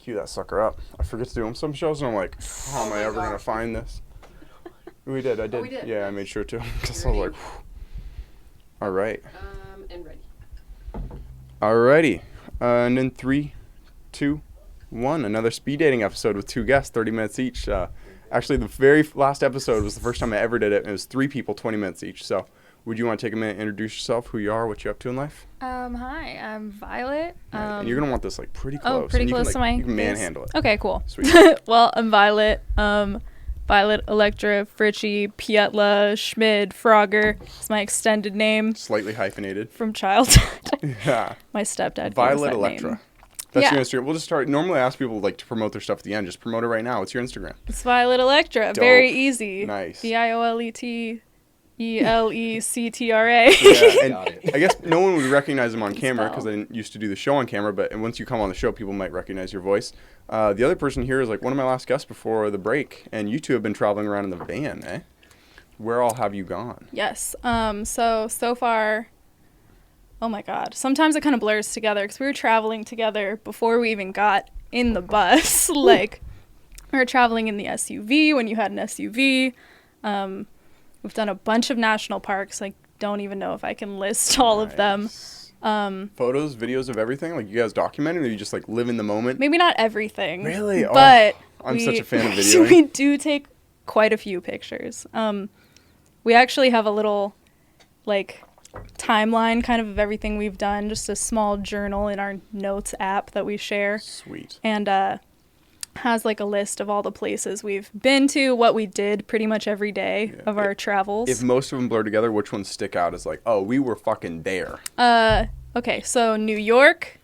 cue that sucker up. I forget to do them some shows, and I'm like, how am I ever going to find this? We did. I did. Oh, we did. Yeah, I made sure to. Because I was like, whew. All right. And ready. Alrighty. And in 3, 2, 1, another speed dating episode with 2 guests, 30 minutes each. Actually, the very last episode was the first time I ever did it. It was 3 people, 20 minutes each. So, would you want to take a minute and introduce yourself, who you are, what you're up to in life? Hi, I'm Violet. Right. And you're going to want this, like, pretty close. Pretty and you close can, to like, my You can face? manhandle it. Okay, cool. Sweet. Well, I'm Violet. Violet, Electra, Fritchie, Pietla, Schmid, Frogger. It's my extended name Slightly hyphenated. from childhood. Yeah. My stepdad gave us Violet that Electra. name. That's Yeah. your Instagram. We'll just start. Normally, I ask people like to promote their stuff at the end. Just promote it right now. What's your Instagram? It's Violet Electra. Dope. Very easy. Nice. VioletElectra. Yeah, and Got it. I guess no one would recognize him on camera because I didn't used to do the show on camera. But once you come on the show, people might recognize your voice. The other person here is like one of my last guests before the break, and you two have been traveling around in the van, eh? Where all have you gone? Yes. So far, oh my God. Sometimes it kind of blurs together because we were traveling together before we even got in the bus. Like, we were traveling in the SUV when you had an SUV. We've done a bunch of national parks. I don't even know if I can list all of them. Photos, videos of everything? Like you guys documenting, or you just like live in the moment? Maybe not everything. Really? Oh, But I'm such a fan of videoing. we do take quite a few pictures. We actually have a little, like, timeline kind of everything we've done, just a small journal in our notes app that we share. Sweet. And has like a list of all the places we've been to, what we did pretty much every day of our travels. If most of them blur together, which ones stick out as like, oh, we were fucking there? Okay, so New York.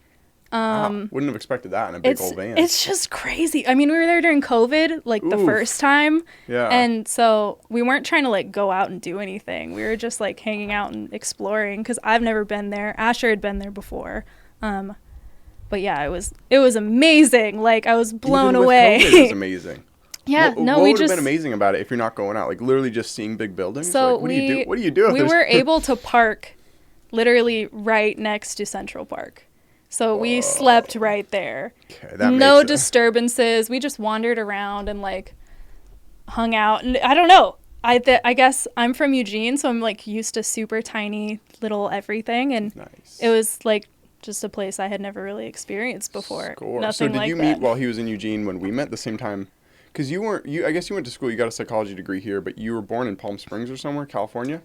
Wow, wouldn't have expected that in a big old van. It's just crazy. I mean, we were there during COVID, like the Oof. first time. Yeah. And so we weren't trying to like go out and do anything. We were just like hanging out and exploring because I've never been there. Asher had been there before. But yeah, it was amazing. Like I was blown Even with away. COVID, it was amazing. Yeah, what would have been amazing about it if you're not going out? Like literally just seeing big buildings? So like, what do you do? What do you do? If we there's- were able to park literally right next to Central Park. So we slept right there. Okay, that No makes it- disturbances. We just wandered around and like hung out. And I don't know. I guess I'm from Eugene, so I'm like used to super tiny little everything. And Nice. it was like just a place I had never really experienced before. Score. Nothing So did like you that. meet while he was in Eugene when we met the same time? Because I guess you went to school, you got a psychology degree here, but you were born in Palm Springs or somewhere, California?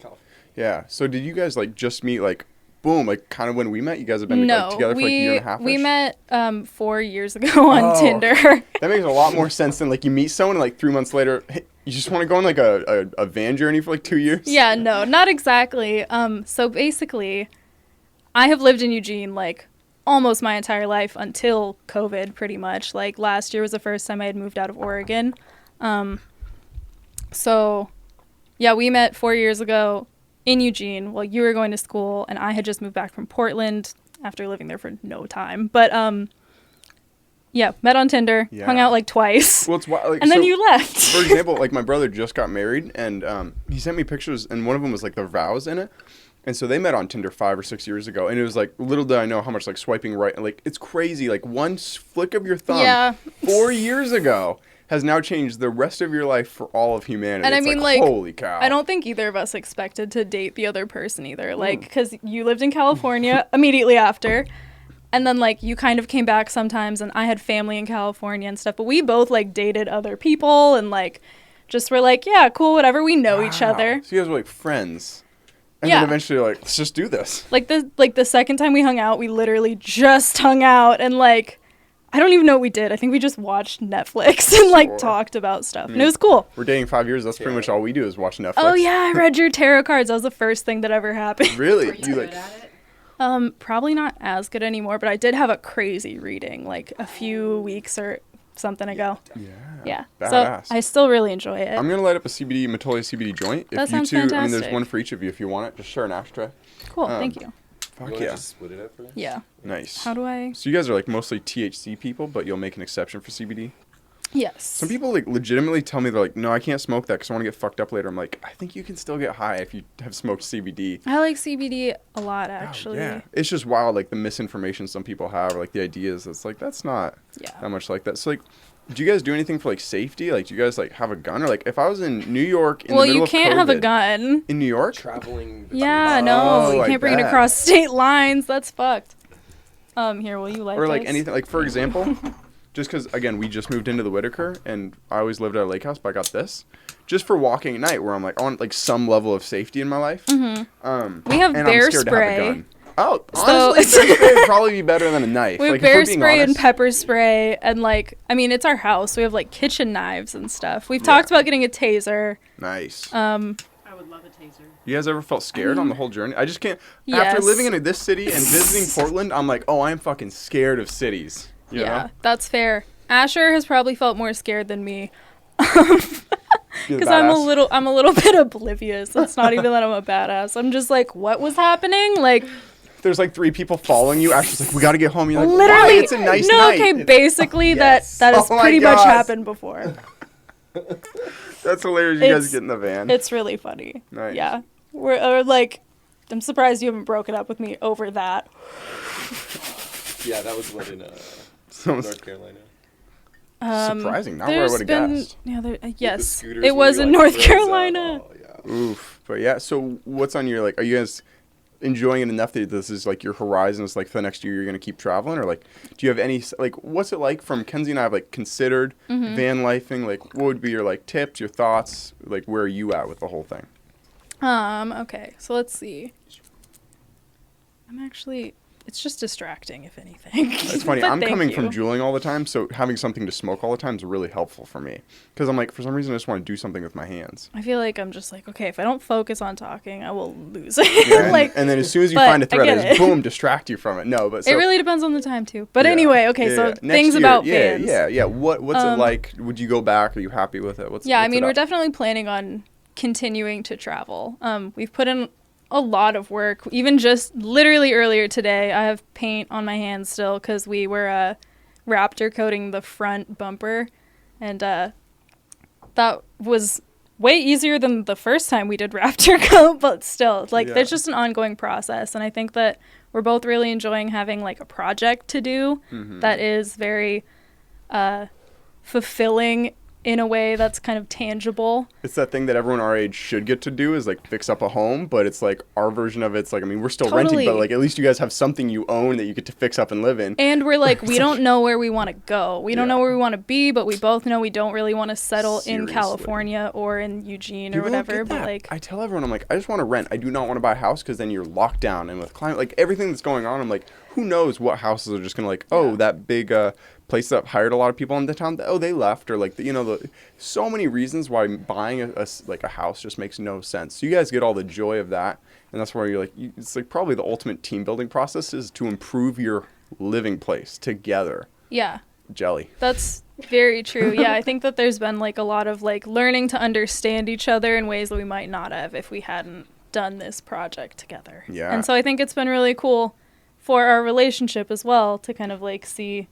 Yeah. So did you guys like just meet like, boom, like kind of when we met? You guys have been like, together for like a year and a half? We met 4 years ago on Tinder. That makes a lot more sense than like you meet someone and like 3 months later, hey, you just want to go on like a van journey for like 2 years? Yeah, no, not exactly. So basically, I have lived in Eugene like almost my entire life until COVID, pretty much. Like last year was the first time I had moved out of Oregon. So yeah, we met 4 years ago in Eugene while you were going to school, and I had just moved back from Portland after living there for no time. But yeah, met on Tinder, hung out like twice, Well, it's like, and then you left. For example, like my brother just got married, and he sent me pictures, and one of them was like their vows in it. And so they met on Tinder 5 or 6 years ago, and it was like, little did I know how much like swiping right, and like it's crazy. Like one flick of your thumb 4 years ago has now changed the rest of your life for all of humanity. And It's I mean, like, holy cow. I don't think either of us expected to date the other person either. Like, because you lived in California immediately after. And then, like, you kind of came back sometimes, and I had family in California and stuff. But we both, like, dated other people and, like, just were like, yeah, cool, whatever. We know each other. So you guys were like friends. And Yeah. then eventually you're like, let's just do this. Like, the second time we hung out, we literally just hung out. And, like, I don't even know what we did. I think we just watched Netflix and, like, talked about stuff. And it was cool. We're dating 5 years. That's pretty much all we do is watch Netflix. Oh, yeah, I read your tarot cards. That was the first thing that ever happened. Really? Are you good at it? Probably not as good anymore, but I did have a crazy reading like a few weeks or something ago. Yeah. Badass. So I still really enjoy it. I'm going to light up a Matoli CBD joint. That If you sounds two, I mean, there's fantastic. one for each of you if you want it. Just share an ashtray. Cool, thank you. Fuck You yeah. Just split it up for us? Yeah. Nice. How do I? So you guys are like mostly THC people, but you'll make an exception for CBD? Yes. Some people like legitimately tell me they're like, no, I can't smoke that because I want to get fucked up later. I'm like, I think you can still get high if you have smoked CBD. I like CBD a lot, Oh, actually. yeah, it's just wild, like the misinformation some people have, or like the ideas. It's like that's not that much like that. So like, do you guys do anything for like safety? Like, do you guys like have a gun, or like if I was in New York in the middle of COVID, you can't have a gun in New York. Traveling. Yeah, no, Oh, you I can't bring it bet. across state lines. That's fucked. Here, will you like Or like this? anything, like for example, just because again we just moved into the Whitaker and I always lived at a lake house, but I got this just for walking at night where I'm like I want like some level of safety in my life. Mm-hmm. We have and bear I'm scared to have a spray. gun. Oh, So- honestly, bear spray would probably be better than a knife. We have like, if we're bear being spray and honest. pepper spray, and like, I mean, it's our house. We have like kitchen knives and stuff. We've talked about getting a taser. Nice. I would love a taser. You guys ever felt scared on the whole journey? I just can't. Yes. After living in this city and visiting Portland, I'm like, oh, I am fucking scared of cities. You know? That's fair. Asher has probably felt more scared than me. You're the Because I'm badass. a little bit oblivious. It's not even that I'm a badass. I'm just like, what was happening? Like, There's like 3 people following you. Ashley's like, we got to get home. You're like, literally, why? It's a nice no, night. okay, basically yes. that has Oh my pretty much God. happened before. That's hilarious. You guys It's- get in the van. It's really funny. Nice. Yeah, we're like, I'm surprised you haven't broken up with me over that. Yeah, that was what in So North Carolina. surprising. Not where I would have guessed. Yeah, The yes, scooters it where was you, in like, North froze up. Carolina. Oh, yeah. Oof. But yeah, so what's on your, like, are you guys enjoying it enough that this is like your horizons, like for the next year you're going to keep traveling? Or like, do you have any, like, what's it like from Kenzie and I have like considered van lifing? Like, what would be your like tips, your thoughts? Like, where are you at with the whole thing? Okay, so let's see. It's just distracting, if anything. It's funny. But I'm thank coming you. from juuling all the time, so having something to smoke all the time is really helpful for me. Because I'm like, for some reason, I just want to do something with my hands. I feel like I'm just like, okay, if I don't focus on talking, I will lose it. Yeah, like, and then as soon as you but find a thread, I get it's it. boom, distract you from it. No, but so, it really depends on the time too. But yeah, anyway, okay, so Next things year, about yeah, vans. Yeah. What's it like? Would you go back? Are you happy with it? Yeah, I what's mean, it we're up? definitely planning on continuing to travel. We've put in a lot of work. Even just literally earlier today, I have paint on my hands still because we were Raptor coating the front bumper, and that was way easier than the first time we did Raptor coat, but still, like, Yeah. there's just an ongoing process, and I think that we're both really enjoying having like a project to do that is very fulfilling in a way that's kind of tangible. It's that thing that everyone our age should get to do is like fix up a home, but it's like our version of it's like, I mean, we're still renting, Totally. but like at least you guys have something you own that you get to fix up and live in. And we're like, we don't know where we want to go. We don't Yeah. know where we want to be, but we both know we don't really want to settle in Seriously. California or in Eugene or People don't whatever. get But that. like, I tell everyone, I'm like, I just want to rent. I do not want to buy a house because then you're locked down. And with climate, like everything that's going on, I'm like, who knows what houses are just gonna like, oh, that big place that hired a lot of people in the town. Oh, they left, or like so many reasons why buying a house just makes no sense. So you guys get all the joy of that, and that's where you're like, it's like probably the ultimate team building process is to improve your living place together. yeah, Jelly. that's very true. Yeah, I think that there's been like a lot of like learning to understand each other in ways that we might not have if we hadn't done this project together. Yeah. And so I think it's been really cool for our relationship as well to kind of like see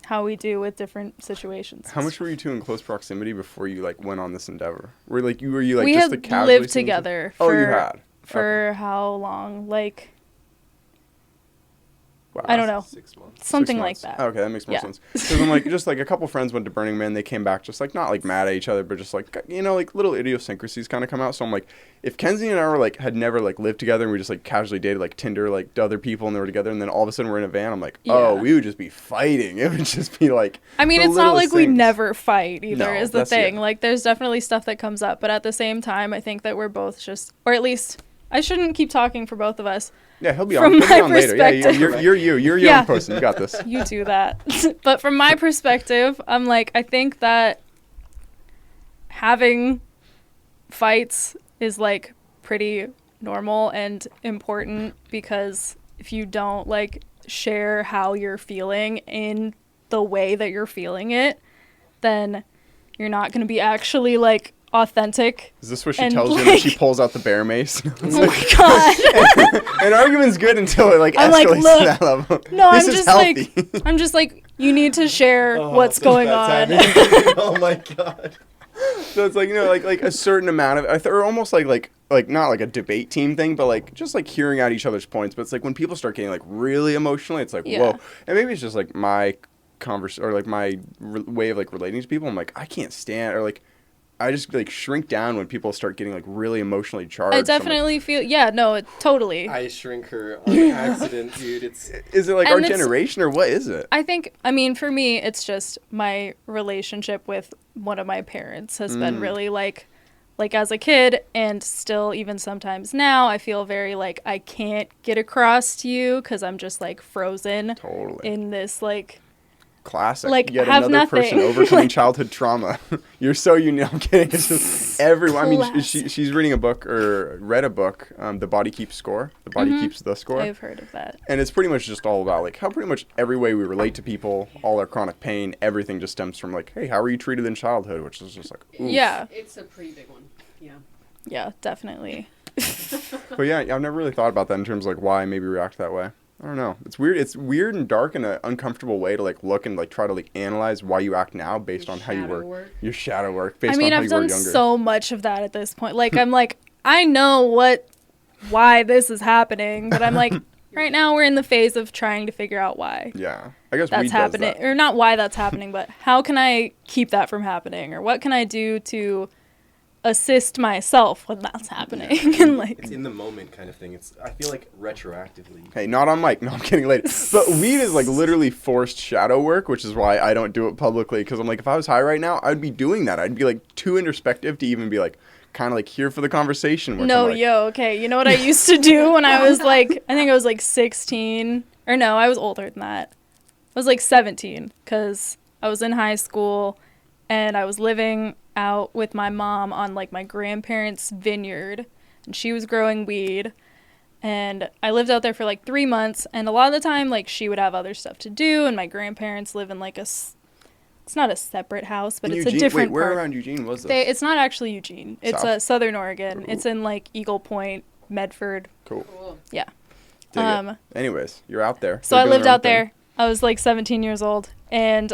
how we do with different situations. How much were you two in close proximity before you like went on this endeavor? Were you like we just had the casually lived seeing each other? together Oh, you had. for how long? Like, Wow. I don't know, 6 months. something 6 like months. that. Okay, that makes more Yeah. sense. Because I'm like, just like a couple friends went to Burning Man, they came back just like not like mad at each other, but just like like little idiosyncrasies kind of come out. So I'm like, if Kenzie and I were like had never like lived together and we just like casually dated like Tinder like to other people and they were together and then all of a sudden we're in a van, I'm like, oh, Yeah. we would just be fighting. It would just be like. I mean, the it's not like littlest we things. never fight either, No, is the that's thing. it. Like, there's definitely stuff that comes up, but at the same time, I think that we're both just, or at least, I shouldn't keep talking for both of us. Yeah, he'll be From on. He'll my be on later. Yeah, perspective- you're a Yeah. young person. You got this. You do that. But from my perspective, I'm like, I think that having fights is like pretty normal and important, because if you don't like share how you're feeling in the way that you're feeling it, then you're not going to be actually like authentic. Is this what she And, tells you like- when she pulls out the bear mace? Oh my god. An argument's good until it like I'm like, escalates look, to that level. No, This I'm is just healthy. I'm just like, you need to share what's such going bad on. timing. Oh my god. So it's like, you know, like a certain amount of, or almost like not like a debate team thing, but like just like hearing out each other's points. But it's like when people start getting like really emotional, it's like, Yeah. whoa. And maybe it's just like my or like my way of like relating to people. I'm like, I can't stand, or like, I just like shrink down when people start getting like really emotionally charged. I I'm like, definitely feel, yeah, no, totally. I shrink her on accident, dude. It's is it like And our it's- generation or what is it? I think, I mean, for me, it's just my relationship with one of my parents has been really like as a kid, and still even sometimes now, I feel very like I can't get across to you because I'm just like frozen Totally. in this like, Classic. like, Yet have another person nothing. overcoming childhood trauma. You're so unique. I'm kidding. It's just everyone. I mean, Classic. she's reading a book or read a book, The Body Keeps Score. The Body Keeps the Score. I've heard of that. And it's pretty much just all about like how pretty much every way we relate to people, all our chronic pain, everything just stems from like, hey, how were you treated in childhood? Which is just like, oof. Yeah, It's a pretty big one. Yeah. yeah, definitely. But yeah, I've never really thought about that in terms of like why I maybe react that way. I don't know. It's weird. It's weird and dark in an uncomfortable way to like look and like try to like analyze why you act now based on how you shadow work. work. Your shadow work based I mean, on how I've you were done younger. so much of that at this point. Like, I'm like, I know why this is happening, but I'm like, right now we're in the phase of trying to figure out why Yeah, I guess that's weed happening, does that. or not why that's happening, but how can I keep that from happening, or what can I do to assist myself when that's happening? And like, it's in the moment kind of thing. It's I feel like retroactively. Hey, not on mic. No, I'm kidding. Later. But weed is like literally forced shadow work, which is why I don't do it publicly. Because I'm like, if I was high right now, I'd be doing that. I'd be like too introspective to even be like, kind of like here for the conversation. Which no, I'm like, okay, you know what I used to do when I was like, I think I was like 16, or no, I was older than that. I was like 17, because I was in high school, and I was living out with my mom on like my grandparents' vineyard, and she was growing weed, and I lived out there for like 3 months, and a lot of the time like she would have other stuff to do, and my grandparents live in like it's not a separate house, but in it's Eugene, a different wait, where part. around Eugene was this? It's not actually Eugene. It's South? Southern Oregon. Ooh. It's in like Eagle Point, Medford. Cool. Cool. Yeah. Dig it. Anyways, you're out there. So You're I doing lived your own out thing. there. I was like 17 years old, and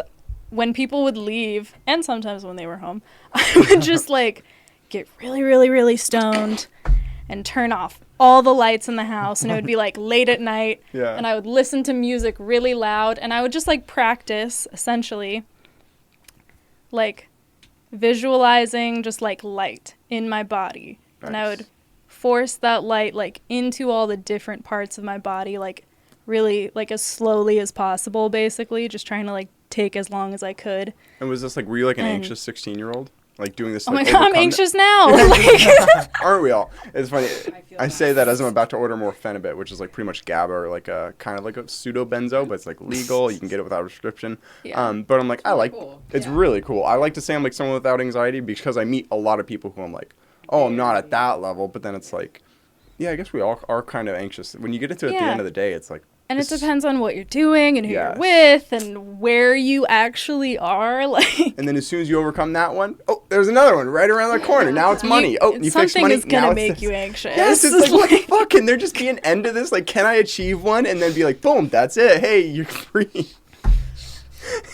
when people would leave, and sometimes when they were home, I would just like get really, really, really stoned and turn off all the lights in the house, and it would be like late at night, Yeah. and I would listen to music really loud, and I would just like practice essentially like visualizing just like light in my body. And I Nice. would force that light like into all the different parts of my body, like really like as slowly as possible, basically just trying to like take as long as I could. And was this like, were you like an And- anxious 16-year-old? Like doing this Oh like my god, I'm overcome anxious now. Like, Aren't we all? It's funny. feel I that. say that as I'm about to order more Phenibut, which is like pretty much GABA or like a kind of like a pseudo benzo, but it's like legal. You can get it without a prescription. Yeah. But I'm like, I like. cool. It's Yeah. really cool. I like to say I'm like someone without anxiety because I meet a lot of people who I'm like, oh, I'm not at that level. But then it's like, yeah, I guess we all are kind of anxious. When you get into it at the Yeah. end of the day, it's like. and it this- depends on what you're doing and who Yes. you're with and where you actually are. Like, And then as soon as you overcome that one, oh, there's another one right around the corner. Now it's money. Oh, you fix something money. is gonna now it's make this. you anxious. Yes, it's like, what the fuck? Can there just be an end to this? Like, can I achieve one? And then be like, boom, that's it. Hey, you're free.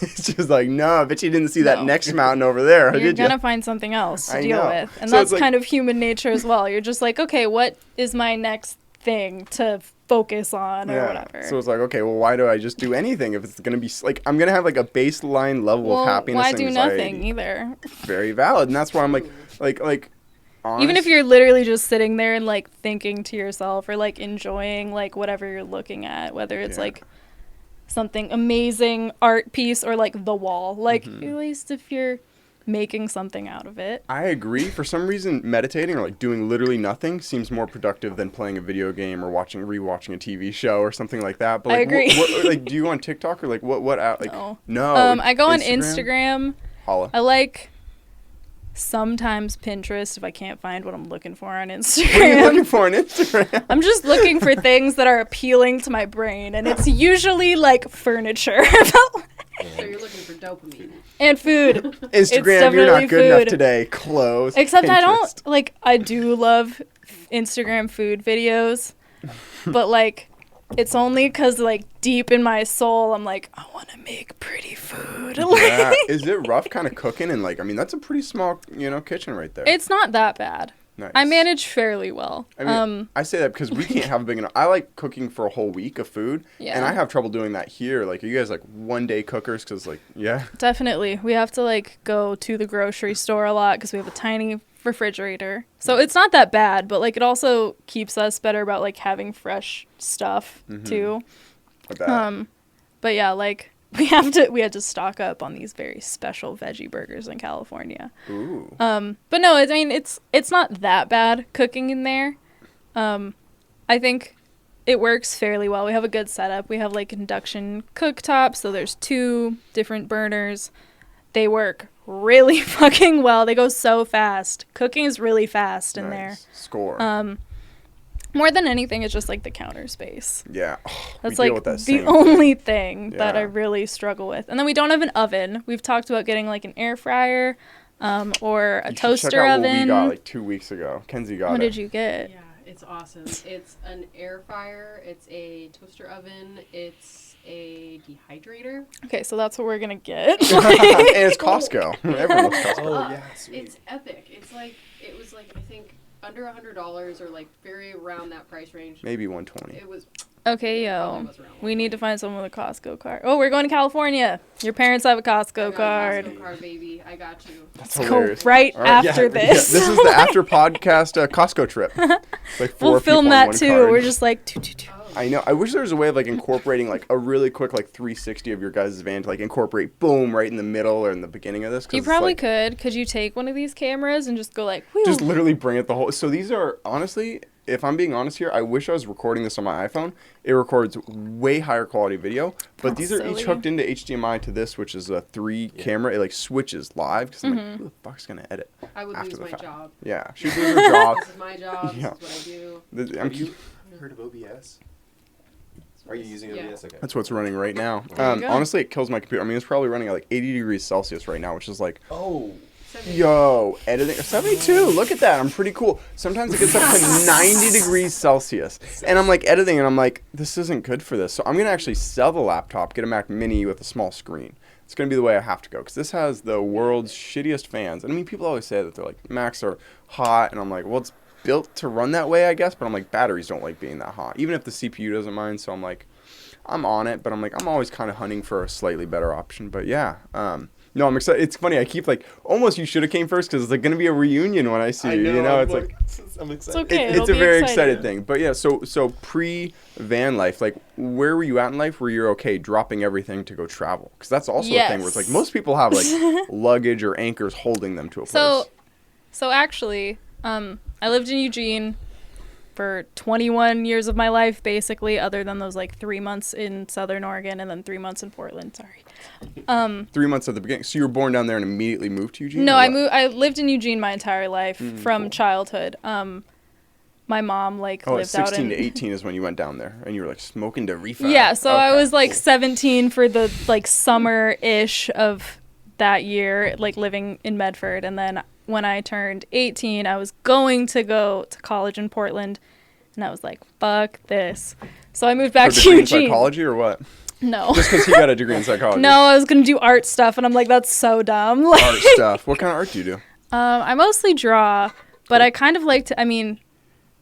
It's just like, no, I bet you didn't see that No. next mountain over there, You're did gonna you? find something else to I deal know. with, and So that's it's like- kind of human nature as well. You're just like, okay, what is my next thing to focus on or whatever? So it's like, okay, well, why do I just do anything if it's gonna be like I'm gonna have like a baseline level well, of happiness why and do anxiety. nothing either? Very valid, and that's why I'm like. Honest, Even if you're literally just sitting there and like thinking to yourself or like enjoying like whatever you're looking at, whether it's Yeah. like something amazing art piece or like the wall, like Mm-hmm. at least if you're making something out of it. I agree. For some reason, meditating or like doing literally nothing seems more productive than playing a video game or rewatching a TV show or something like that. But I like, agree. What, like, do you go on TikTok or like what out? Like, No. no. I go on Instagram. Holla. I like sometimes Pinterest if I can't find what I'm looking for on What are you looking Instagram. for on Instagram? I'm just looking for things that are appealing to my brain, and it's usually like furniture. So you're looking for dopamine. And food. Instagram, you're definitely not good enough food. today. Close. Except I Pinterest. don't, like, I do love Instagram food videos, but, like, it's only because, like, deep in my soul, I'm like, I want to make pretty food. Yeah. Is it rough kind of cooking? And, like, I mean, that's a pretty small, kitchen right there. It's not that bad. Nice. I manage fairly well. I mean, I say that because we can't have a big enough. I like cooking for a whole week of food, Yeah. and I have trouble doing that here. Like, are you guys like one-day cookers? Because, like, yeah. Definitely. We have to, like, go to the grocery store a lot because we have a tiny refrigerator. So it's not that bad, but, like, it also keeps us better about, like, having fresh stuff, too. I bet. But, yeah, like, we had to stock up on these very special veggie burgers in California. Ooh. But no, I mean, it's not that bad cooking in there. I think it works fairly well. We have a good setup. We have, like, induction cooktops, so there's 2 different burners. They work really fucking well. They go so fast. Cooking is really fast in there. Score. More than anything, it's just, like, the counter space. Yeah. That's, we deal like, with that the same only thing that I Yeah. really struggle with. And then we don't have an oven. We've talked about getting, like, an air fryer or a You should toaster check out oven. What we got like 2 weeks ago. Kenzie got What it. did you get? Yeah, it's awesome. It's an air fryer. It's a toaster oven. It's a dehydrator. Okay, so that's what we're going to get. And it's Costco. Everyone loves Costco. Oh, yeah, sweet. It's epic. It's like, it was like, I think, under $100 or like very around that price range. Maybe 120. It was. Okay, Probably yo. was around We need to find someone with a Costco card. Oh, we're going to California. Your parents have a I Costco got a card. Costco card, baby. I got you. That's Let's go hilarious. right All right, after yeah, this. Yeah, this is the after podcast Costco trip. It's like 4 We'll film people on that one too. card. We're just like, toot, toot, toot. Oh. I know. I wish there was a way of like incorporating like a really quick like 360 of your guys' van to like incorporate boom right in the middle or in the beginning of this. 'cause You it's, probably like, could. Could you take one of these cameras and just go like, whew. just literally bring it the whole. So these are honestly, if I'm being honest here, I wish I was recording this on my iPhone. It records way higher quality video, but That's these are silly. each hooked into HDMI to this, which is a 3 camera. It like switches live because I'm Mm-hmm. like, who the fuck's gonna edit? I would After lose the my fact. job. Yeah, she'd lose her job. This is my job. Yeah. This is what I do. I'm Have you heard of OBS? Are you using Yeah. OBS? Okay. That's what's running right now. There you go. Honestly, it kills my computer. I mean, it's probably running at like 80 degrees Celsius right now, which is like, Oh. yo, editing 72. Look at that. I'm pretty cool. Sometimes it gets up to 90 degrees Celsius, and I'm like editing, and I'm like, this isn't good for this. So I'm gonna actually sell the laptop, get a Mac Mini with a small screen. It's gonna be the way I have to go because this has the world's shittiest fans. And I mean, people always say that they're like Macs are hot, and I'm like, well, it's built to run that way, I guess. But I'm like, batteries don't like being that hot, even if the CPU doesn't mind. So I'm like, I'm on it, but I'm like, I'm always kind of hunting for a slightly better option. But yeah, no, I'm excited. It's funny. I keep like, almost you should have came first because it's like gonna be a reunion when I see you. You know, I'm it's like I'm excited. okay. it's it'll a be very exciting. excited thing. But yeah, so pre van life, like where were you at in life where you're okay dropping everything to go travel? Because that's also a thing where it's like Yes. most people have like luggage or anchors holding them to a So, place. so actually, I lived in Eugene for 21 years of my life, basically, other than those like 3 months in Southern Oregon and then 3 months in Portland. Sorry. 3 months at the beginning. So you were born down there and immediately moved to Eugene? No, or I what? moved. I lived in Eugene my entire life from cool. childhood. My mom like Oh, at lived out 16 in. to 18 is when you went down there and you were like smoking to reefer. Yeah, so I Okay, was like cool. 17 for the like summer-ish of that year, like living in Medford, and then when I turned 18, I was going to go to college in Portland, and I was like, fuck this. So I moved back For to degree in Eugene. psychology or what? No. Just because he got a degree in psychology. No, I was going to do art stuff, and I'm like, that's so dumb. Like, Art stuff. What kind of art do you do? I mostly draw, but I kind of like to, I mean,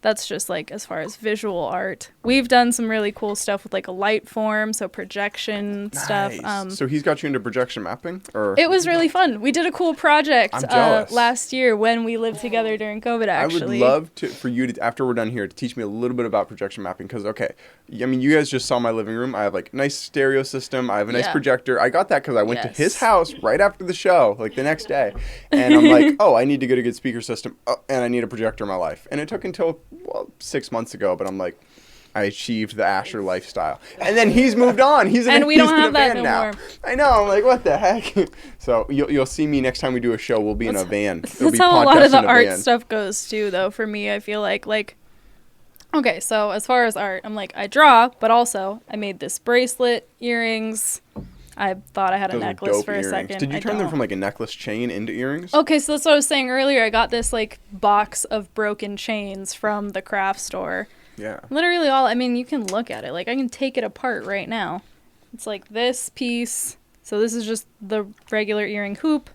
that's just like as far as visual art. We've done some really cool stuff with like a light form, so projection stuff. Nice. So he's got you into projection mapping? Or It was really fun. We did a cool project I'm jealous. last year when we lived together during COVID, actually. I would love for you to, after we're done here, to teach me a little bit about projection mapping. Because, okay, I mean, you guys just saw my living room. I have, like, nice stereo system. I have a nice Yeah. projector. I got that because I went to Yes. his house right after the show, like, the next day. And I'm like, oh, I need to get a good speaker system. Oh, and I need a projector in my life. And it took until, well, 6 months ago. But I'm like, I achieved the Asher lifestyle. And then he's moved on. He's in, And we he's don't in have a that van no now. more. I know. I'm like, what the heck? So you'll see me next time we do a show. We'll be in a van. It'll That's be how a lot of podcast the in a art van. stuff goes too, though. For me, I feel like okay, so as far as art, I'm like I draw, but also I made this bracelet, earrings. I thought I had a Those are necklace dope for a earrings. second. Did you I turn them don't. from like a necklace chain into earrings? Okay, so that's what I was saying earlier. I got this like box of broken chains from the craft store. Yeah. Literally all, I mean, you can look at it. Like, I can take it apart right now. It's like this piece. So this is just the regular earring hoop.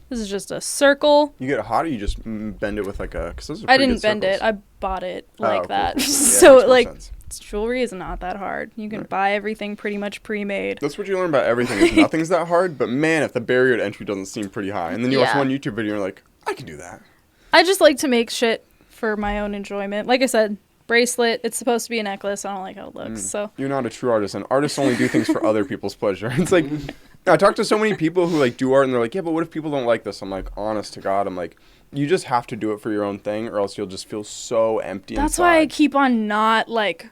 This is just a circle. You get it hot, or you just bend it with like a? Cause those are I pretty didn't good bend it. circles. I bought it Oh, like cool. that. Yeah, So, makes more like, sense. jewelry is not that hard. You can buy everything pretty much pre-made. That's what you learn about everything. Is nothing's that hard, but man, if the barrier to entry doesn't seem pretty high, and then you watch Yeah. one YouTube video and you're like, I can do that. I just like to make shit for my own enjoyment. Like I said, bracelet. It's supposed to be a necklace. I don't like how it looks. So You're not a true artist, and artists only do things for other people's pleasure. It's like, I talk to so many people who like do art, and they're like, yeah, but what if people don't like this? I'm like, honest to God, I'm like, you just have to do it for your own thing, or else you'll just feel so empty that's inside. why I keep on not like.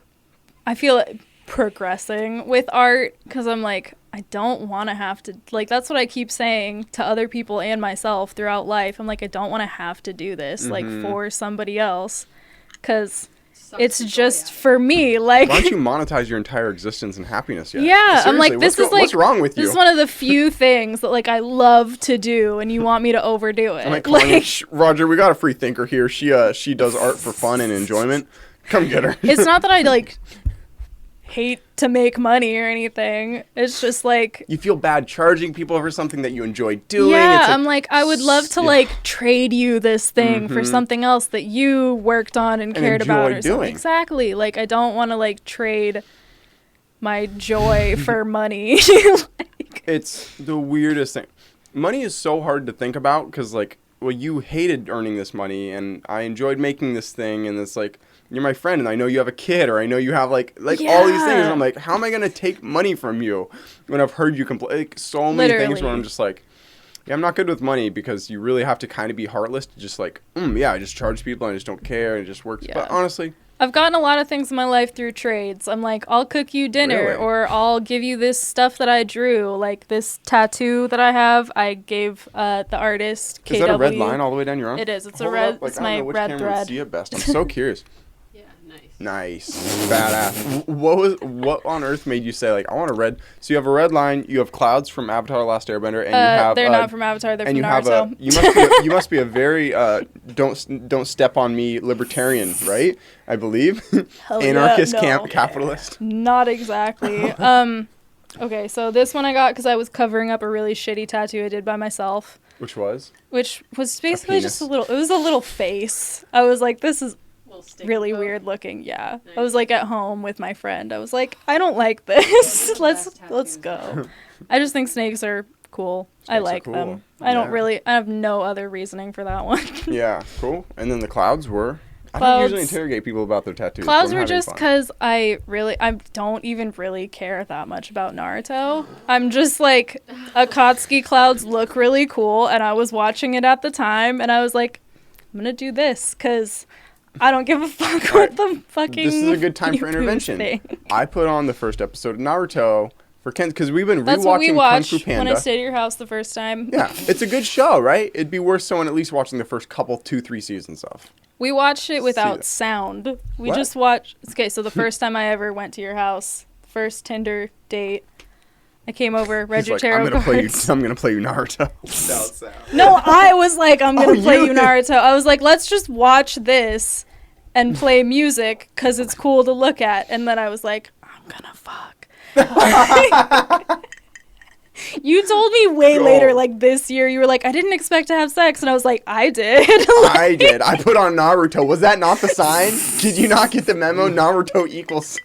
I feel like progressing with art because I'm like, I don't want to have to, like, that's what I keep saying to other people and myself throughout life. I'm like, I don't want to have to do this like for somebody else because Sucks it's to joy just out. for me. Like, Why don't you monetize your entire existence and happiness yet? yeah, I'm like, Seriously, this is like, what's wrong with you? this is one of the few things that like I love to do, and you want me to overdo it. I'm like, calling it, Roger, we got a free thinker here. She does art for fun and enjoyment. Come get her. It's not that I like hate to make money or anything. It's just like, You feel bad charging people for something that you enjoy doing. yeah, It's I'm like, I would love to Yeah. like trade you this thing for something else that you worked on and cared about or enjoy something. doing. Exactly. Like, I don't want to like trade my joy for money. Like, It's the weirdest thing. Money is so hard to think about because, like, well, you hated earning this money, and I enjoyed making this thing, and it's like, you're my friend, and I know you have a kid, or I know you have, like all these things, Yeah. and I'm like, how am I going to take money from you when I've heard you complain? Like, so many things where Literally. I'm just like, yeah, I'm not good with money because you really have to kind of be heartless to just like, yeah, I just charge people, and I just don't care, and it just works. Yeah. But honestly, I've gotten a lot of things in my life through trades. I'm like, I'll cook you dinner, Really? or I'll give you this stuff that I drew. Like this tattoo that I have, I gave the artist KW. is that a red line all the way down your arm? It is. It's a Hold red. up, like, It's I don't my know which red camera would thread. see it best. I'm so curious. Yeah, nice. Nice. Badass. What on earth made you say, like, I want a red? So you have a red line, you have clouds from Avatar: Last Airbender, and you have they're not from Avatar. They're and from you have Naruto. you must be a very don't step on me libertarian, right? I believe. Hell yeah, Anarchist no. capitalist. Not exactly. Okay, so this one I got because I was covering up a really shitty tattoo I did by myself, Which was? which was basically just penis. it was a little face. I was like, this is Little stick really boat. weird looking. Yeah. I Nice. was like at home with my friend. I was like, I don't like this. Those are the let's best let's tattoos. go. I just think snakes are cool. I Snakes are like cool. them. I don't Yeah. really I have no other reasoning for that one. Yeah, cool. And then the clouds were. I Clouds- don't usually interrogate people about their tattoos. but Clouds I'm were having just fun. because I don't even really care that much about Naruto. I'm just like, Akatsuki clouds look really cool, and I was watching it at the time, and I was like, I'm gonna do this because I don't give a fuck what the fucking. This is a good time for YouTubers intervention. think. I put on the first episode of Naruto for Ken because we've been That's what we rewatching Kung watched Fu Panda. when I stayed at your house the first time. Yeah, it's a good show, right? It'd be worth someone at least watching the first couple, 2-3 seasons of. We watched it without that. sound. We What? just watched. Okay, so the first time I ever went to your house, first Tinder date, I came over, read He's your like, tarot I'm gonna play you. cards. I'm gonna play you Naruto. Without sound. No, I was like, I'm gonna Oh, play you you did. Naruto. I was like, let's just watch this and play music because it's cool to look at. And then I was like, I'm gonna fuck. You told me way Go. later, like this year, you were like, I didn't expect to have sex. And I was like, I did. I did. I put on Naruto. Was that not the sign? Did you not get the memo? Naruto equals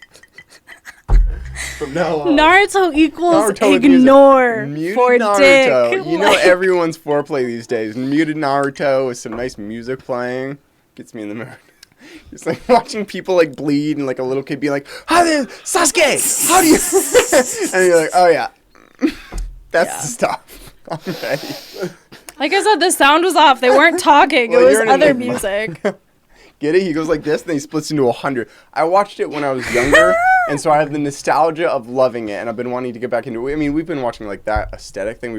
From now on. Naruto equals Naruto with music. ignore Muted for Naruto. dick. You know Like- everyone's foreplay these days. Muted Naruto with some nice music playing gets me in the mood. It's like watching people like bleed and like a little kid being like, "Hi there, Sasuke. How do you?" And you're like, "Oh yeah, that's Yeah. the stuff." I'm ready. Like I said, the sound was off. They weren't talking. Well, it was you're an other enigma. music. Get it? He goes like this, and then he splits into 100. I watched it when I was younger, and so I have the nostalgia of loving it, and I've been wanting to get back into it. I mean, we've been watching like that aesthetic thing.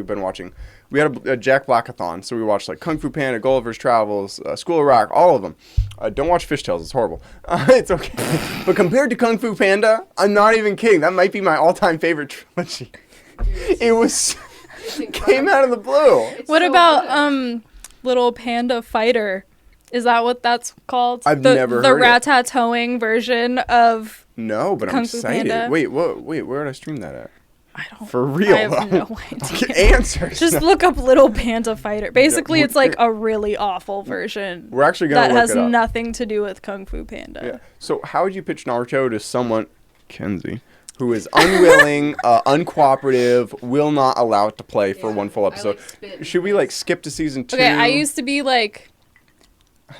We had a Jack Blackathon, so we watched like Kung Fu Panda, Gulliver's Travels, School of Rock, all of them. Don't watch Fishtails, it's horrible. It's okay. But compared to Kung Fu Panda, I'm not even kidding. That might be my all-time favorite trilogy. It was It's came out of the blue. It's What so about good. Little Panda Fighter? Is that what that's called? I've the, never the heard it. ratatouing version of No, but I'm Kung Fu excited. Panda. Wait, where did I stream that at? I don't. For real? I have though. no idea. Answers. Just look up Little Panda Fighter. Basically, Yeah, it's like a really awful version We're actually gonna that look has it up. nothing to do with Kung Fu Panda. Yeah. So how would you pitch Naruto to someone, Kenzie, who is unwilling, uncooperative, will not allow it to play for Yeah, one full I episode? like spit and Should we piss. like skip to season 2? Okay, I used to be like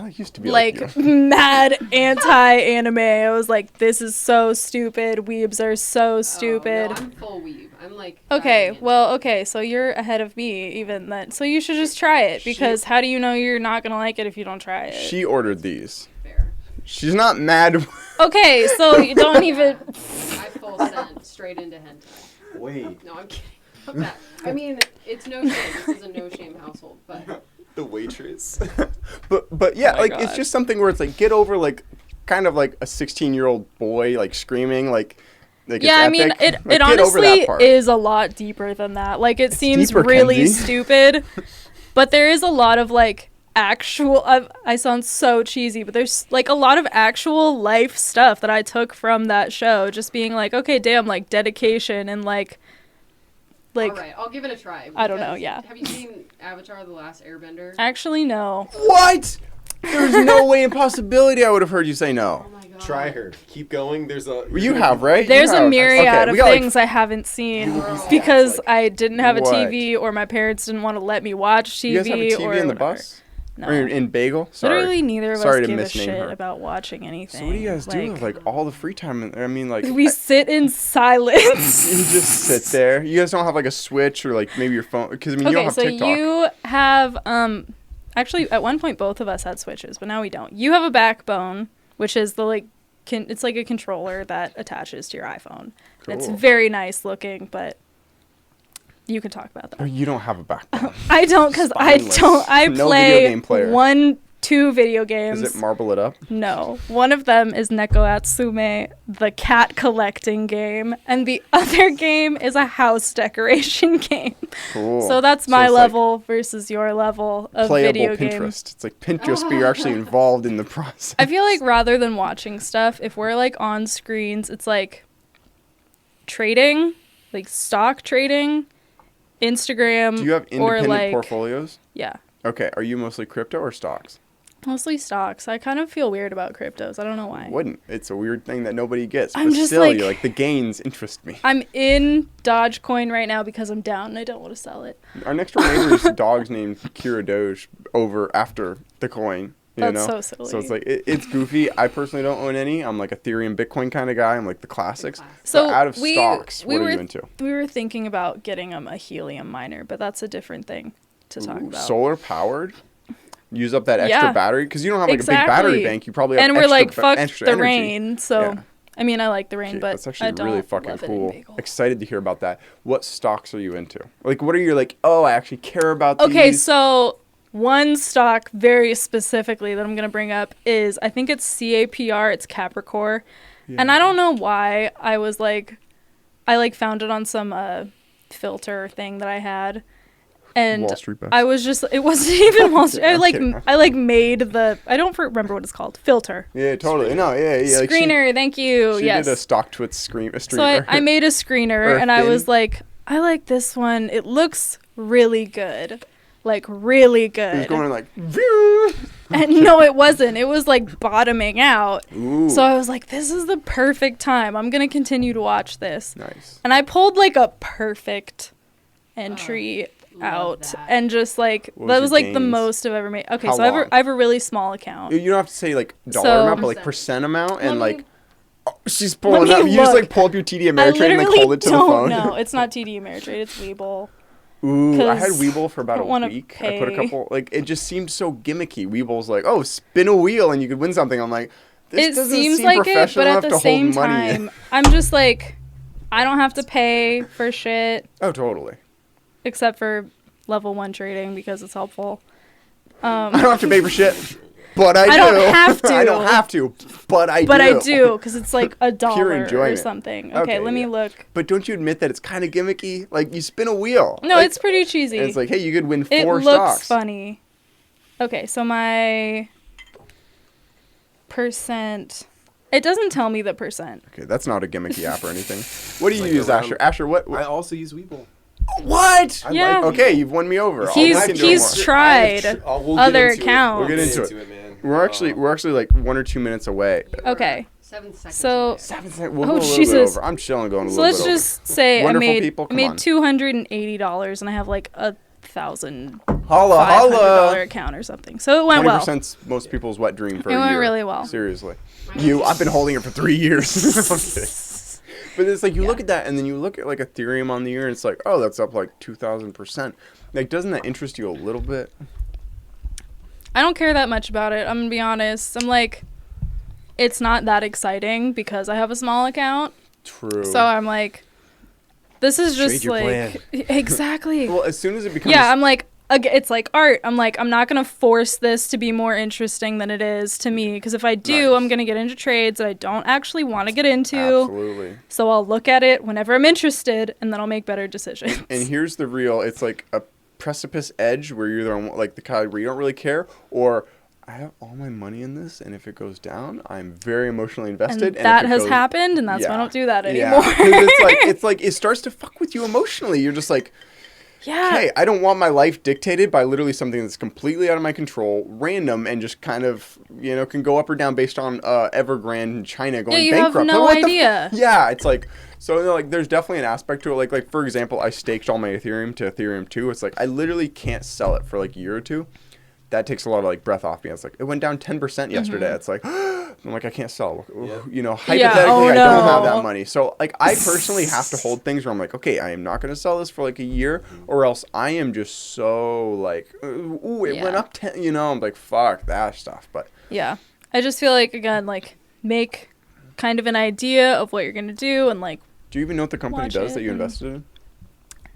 I used to be like you. mad anti-anime. I was like, this is so stupid. Weebs are so stupid. Oh, no, I'm full weeb. I'm like. Okay, diving into well, it. okay, so you're ahead of me even then. So you should just try it because how do you know you're not gonna like it if you don't try it? She ordered these. Fair. She's not mad. Okay, so you don't even. I full sent straight into hentai. Wait, No, I'm kidding. Fuck that. I mean, it's no shame. This is a no shame household, but the waitress. But yeah, Oh my like it's God. just something where it's like get over like kind of like a 16-year-old boy like screaming like it's Yeah, I mean, epic. it Like, get over that honestly part. is a lot deeper than that. Like, it seems deeper, really Kenzie. stupid, but there is a lot of like actual. I sound so cheesy, but there's like a lot of actual life stuff that I took from that show. Just being like, okay, damn, like dedication and like. all right, I'll give it a try. I don't know, because- yeah. Have you seen Avatar: The Last Airbender? Actually, no. What? There's no way in possibility I would have heard you say no. Oh my god. Try her. Keep going. There's a. You have, right? There's You a have. myriad Okay, of we got, like, things I haven't seen You will be because like, I didn't have a What? TV or my parents didn't want to let me watch TV. You guys have a TV or in the whatever. bus? No. Or in Bagel? Sorry. Literally, neither of Sorry us to give a misname shit her. about watching anything. So what do you guys do with like all the free time? I mean, like We sit in silence. you just sit there. You guys don't have like a Switch or like maybe your phone because I mean you don't Okay, have so TikTok. you have actually at one point both of us had Switches, but now we don't. You have a Backbone, which is the like it's like a controller that attaches to your iPhone. And it's Cool. very nice looking, but you can talk about Or that. you don't have a backbone. I don't because I Spineless. don't. I No play video game player. two video games. Is it Marble It Up? No. One of them is Neko Atsume, the cat collecting game, and the other game is a house decoration game. Cool. So that's So my it's, like, level versus your level of playable video Pinterest. game. It's like Pinterest, but you're actually involved in the process. I feel like rather than watching stuff, if we're like on screens, it's like trading, like stock trading, Instagram, Do you have or independent like portfolios? yeah, Okay, are you mostly crypto or stocks? mostly stocks. I kind of feel weird about cryptos. I don't know why. Wouldn't. It's a weird thing that nobody gets. I'm but just still, like- you're like the gains interest me. I'm in Dogecoin right now because I'm down and I don't want to sell it. Our next door neighbor's dog's named Kira Doge over after the coin. You That's know? so silly. So it's like it's goofy. I personally don't own any. I'm like Ethereum, Bitcoin kind of guy. I'm like the classics. So but out of we- stocks, we what are were- you into? We were thinking about getting a helium miner, but that's a different thing to talk Ooh, about. solar powered. Use up that extra Yeah. battery because you don't have like a big battery Exactly. bank. You probably have And we're extra like, fuck extra the energy. rain. So, Yeah. I mean, I like the rain, Okay, but that's actually I don't really fucking love it in cool. Bagel. Excited to hear about that. What stocks are you into? Like, what are your like? Oh, I actually care about these. Okay, so one stock very specifically that I'm gonna bring up is I think it's CAPR. It's Capricorn, and I don't know why I was like, I like found it on some filter thing that I had, and Wall Street bets. I was just it wasn't even Wall Street. I'm kidding. I like made the I don't remember what it's called filter Yeah, totally. No, yeah. Like screener. Thank you. She Yes. did a stock twit stream. So I made a screener or a and I was thin. like, I like this one. It looks really good. Like really It was good. going like. Phew. And no, it wasn't. It was like bottoming out. Ooh. So I was like, this is the perfect time. I'm going to continue to watch this. Nice. And I pulled like a perfect entry love out that. and just like What was that your was like the gains? most I've ever made. Okay, How so I have, long? I have a really small account. You don't have to say like dollar So- amount, but like percent amount, and Let me- like. Oh, she's pulling me up. You just look. like pull up your TD I Ameritrade and literally like hold it to the don't phone. know. It's not TD Ameritrade. It's Webull. Ooh, I had 'Cause Webull for about I a don't wanna week. I put a pay. couple. Like it just seemed so gimmicky. Webull's like, oh, spin a wheel and you could win something. I'm like, this It doesn't seems seem like it, professional but at enough the to same hold money. time, I'm just like, I don't have to pay for shit Oh, totally. except for level 1 trading because it's helpful. I don't have to pay for shit. but I do. don't have to. I don't have to, but I do. But I do, because it's like $1 Pure or enjoyment. something. Okay, Okay, let me yeah. look. But don't you admit that it's kind of gimmicky? Like, you spin a wheel. No, like, it's pretty cheesy. And it's like, hey, you could win 4 it looks stocks. funny. Okay, so my percent. It doesn't tell me the percent. Okay, that's not a gimmicky app or anything. What do you Like use, around- Asher? Asher, what? I also use Weeble. What? I Yeah. like Okay, you've won me over. I'll He's- look into it he's more. tried We'll other get into it. accounts. We'll get into it. man. We're actually like 1 or 2 minutes away. Okay. 7 seconds. So- away. 7 seconds. We'll Oh, go a little Jesus. bit over. I'm chilling, going a So little let's bit over. just say Wonderful I people, come made on. $280 and I have like $1,500 Holla, holla. account or something. So it went well. 20%'s most people's wet dream for It a went year. really well. Seriously. I've been holding it for 3 years. I'm kidding. But it's like, you look at that, and then you look at like Ethereum on the year, and it's like, oh, that's up like 2,000%. Like, doesn't that interest you a little bit? I don't care that much about it. I'm gonna be honest. I'm like, it's not that exciting because I have a small account. True. So I'm like, this is just Trade your like exactly. Well, as soon as it becomes... Yeah, I'm like, it's like art. I'm like, I'm not gonna force this to be more interesting than it is to me, because if I do, Nice. I'm gonna get into trades that I don't actually want to get into. Absolutely. So I'll look at it whenever I'm interested, and then I'll make better decisions. And here's the real, it's like a precipice edge where you're either on like the kind where you don't really care, or I have all my money in this, and if it goes down, I'm very emotionally invested. And that if it has goes- happened, and that's why I Yeah. don't do that Yeah. anymore. 'Cause it's like it starts to fuck with you emotionally. You're just like, Yeah. hey, I don't want my life dictated by literally something that's completely out of my control, random, and just kind of, can go up or down based on Evergrande in China going you have bankrupt. no Like, what the idea. yeah, it's like, so like there's definitely an aspect to it. Like for example, I staked all my Ethereum to Ethereum 2. It's like I literally can't sell it for like a year or two. That takes a lot of like breath off me. It's like it went down 10% yesterday. Mm-hmm. It's like I'm like, I can't sell. Yeah. Hypothetically, oh, I don't have no. that money. So like I personally have to hold things where I'm like, okay, I am not going to sell this for like a year, or else I am just so like, ooh, it went Yeah. up 10. I'm like, fuck that stuff. But Yeah. I just feel like, again, like, make kind of an idea of what you're going to do, and like, do you even know what the company Watch does it that you and- invested in?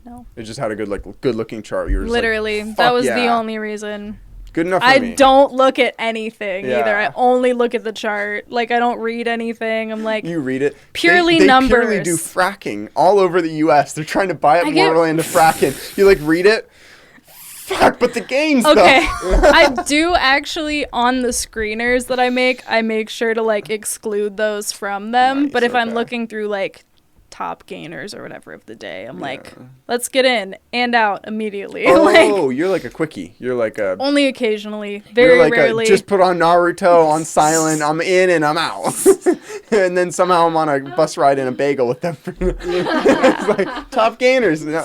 no. It just had a good looking chart. You were just Literally, like, that fuck was the yeah. only reason. Good enough for I me. don't look at anything either. Yeah. I only look at the chart. Like, I don't read anything. I'm like, You read it. Purely they purely numbers. do fracking all over the U.S. They're trying to buy up I get- more land to fracking. You like read it. Fuck, but the gains okay. though. I do actually, on the screeners that I make sure to like exclude those from them. Nice, But if I'm okay. looking through like top gainers or whatever of the day, I'm like, Yeah. let's get in and out immediately. Oh, like, you're like a quickie. You're like a. only occasionally, You're very like rarely. just put on Naruto on silent. I'm in and I'm out, and then somehow I'm on a bus ride in a bagel with them. It's like top gainers. No,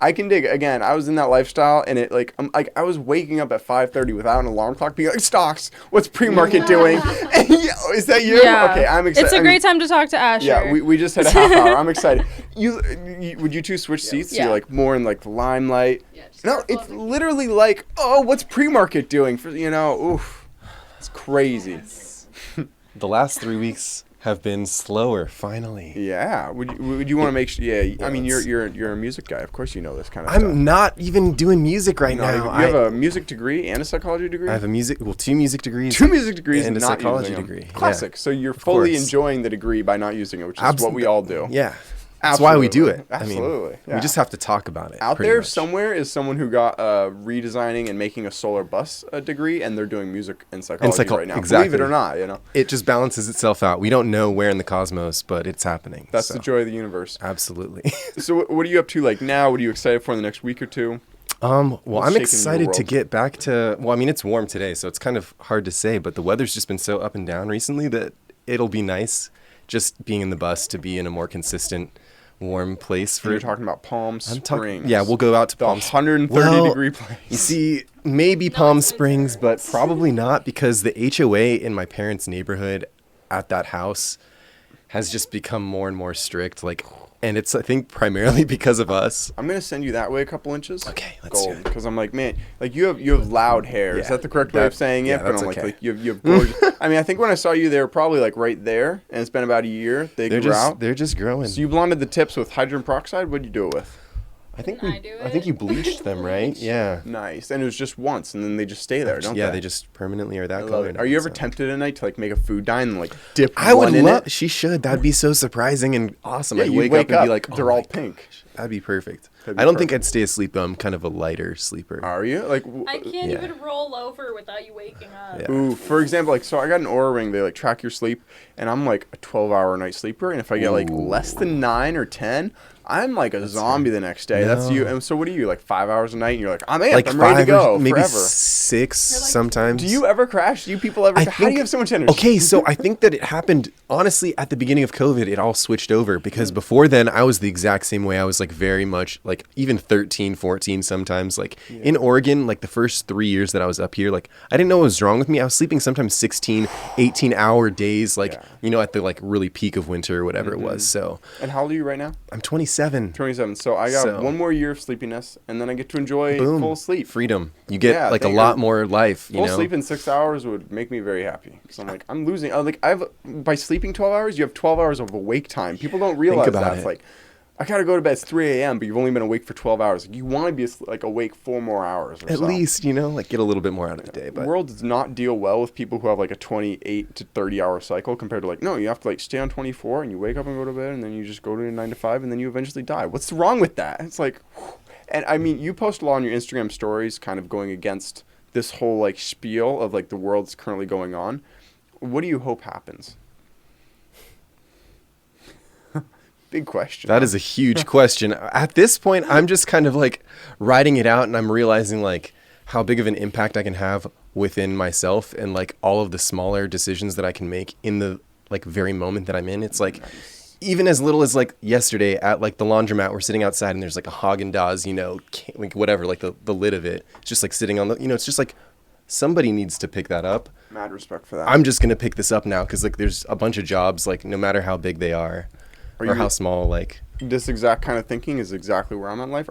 I can dig. Again, I was in that lifestyle, and it like I was waking up at 5:30 without an alarm clock, being like, stocks. What's pre-market doing? And, is that you? Yeah. Okay, I'm excited. It's a great time to talk to Asher. Yeah, we just had a half hour. I'm excited. Would you two switch seats? Yeah. You're like more in like the limelight. Yeah, just No, circle it's of- literally like, oh, what's pre-market doing for oof, it's crazy. The last 3 weeks have been slower, finally. Yeah, would you want to make sure? Yeah, I mean it's- you're a music guy, of course you know this kind of stuff. I'm not even doing music right No, now. you have a music degree and a psychology degree. I have two music degrees. 2 music degrees and a not psychology using them. degree. Classic. Yeah. So you're fully course. enjoying the degree by not using it, which is what we all do. Yeah. That's why we do it. Absolutely. I mean, yeah. we just have to talk about it. Out pretty there much. somewhere is someone who got redesigning and making a solar bus degree, and they're doing music and psychology right now. exactly. Believe it or not, It just balances itself out. We don't know where in the cosmos, but it's happening. That's so. the joy of the universe. Absolutely. So what are you up to like now? What are you excited for in the next week or two? Well, What's I'm shaking your excited to world? get back to. Well, I mean, it's warm today, so it's kind of hard to say. But the weather's just been so up and down recently that it'll be nice just being in the bus to be in a more consistent, warm place For for. you're talking about Palm Springs. Yeah, we'll go out to the Palm 130 degree place. You see, maybe Palm Springs, but probably not, because the HOA in my parents' neighborhood at that house has just become more and more strict. Like, and it's, I think, primarily because of us. I'm gonna send you that way a couple inches. Okay, let's do Gold, it. because I'm like, man, like you have loud hair. Is Yeah, that the correct way of that- saying yeah, it? But that's I'm like, okay. you have gorgeous. I mean, I think when I saw you, they were probably like right there, and it's been about a year. They grew out. They're just growing. So you blonded the tips with hydrogen peroxide. What'd you do it with? I think I do I think it? you bleached them, right? Yeah. Nice. And it was just once, and then they just stay there, don't they? Yeah, they just permanently are that I love color. it. now, Are you ever so. tempted at night to like make a food dye and like dip I one would in love. it? She should. That'd be so surprising and awesome. Yeah, I'd you wake, wake up and be like, they're oh all my pink. gosh, that'd be perfect. That'd be I don't think perfect. I'd stay asleep though. I'm kind of a lighter sleeper. Are you? Like, I can't Yeah. even roll over without you waking up. Yeah. ooh, for example, like, so I got an Aura ring. They like track your sleep, and I'm like a 12-hour night sleeper. And if I get like less than 9 or 10, I'm like a zombie the next day. That's you. No. And so what are you, like 5 hours a night? And you're like, I'm amped. Like I'm ready to 5 go or maybe forever. 6 You're like, sometimes. Do you ever crash? Do you people ever? How do you have so much energy? Okay, so I think that it happened honestly at the beginning of COVID. It all switched over because before then I was the exact same way. I was like very much like even 13, 14 sometimes. Like in Oregon, like the first 3 years that I was up here, like I didn't know what was wrong with me. I was sleeping sometimes 16, 18-hour days, like at the like really peak of winter or whatever it was. So And how old are you right now? I'm 27. 27. So I got one more year of sleepiness, and then I get to enjoy Boom. full sleep. Freedom. You get like a thank lot God. more life. You Full know. sleep in 6 hours would make me very happy because I'm like I'm losing. By sleeping 12 hours, you have 12 hours of awake time. People don't realize about that. it. It's like I gotta go to bed. It's 3 a.m., but you've only been awake for 12 hours. Like, you want to be like awake 4 more hours. Or At so. least like get a little bit more out of the day. The But world does not deal well with people who have like a 28 to 30 hour cycle compared to like, no, you have to like stay on 24 and you wake up and go to bed and then you just go to your 9 to 5 and then you eventually die. What's wrong with that? It's like, whew. And I mean, you post a lot on your Instagram stories kind of going against this whole like spiel of like the world's currently going on. What do you hope happens? Big question. that is a huge question. At this point, I'm just kind of like writing it out and I'm realizing like how big of an impact I can have within myself and like all of the smaller decisions that I can make in the like very moment that I'm in. It's like even as little as like yesterday at like the laundromat, we're sitting outside and there's like a Haagen-Dazs, like whatever, like the lid of it. It's just like sitting on the, it's just like somebody needs to pick that up. Mad respect for that. I'm just going to pick this up now because like there's a bunch of jobs, like no matter how big they are or you- how small, like. This exact kind of thinking is exactly where I'm at in life.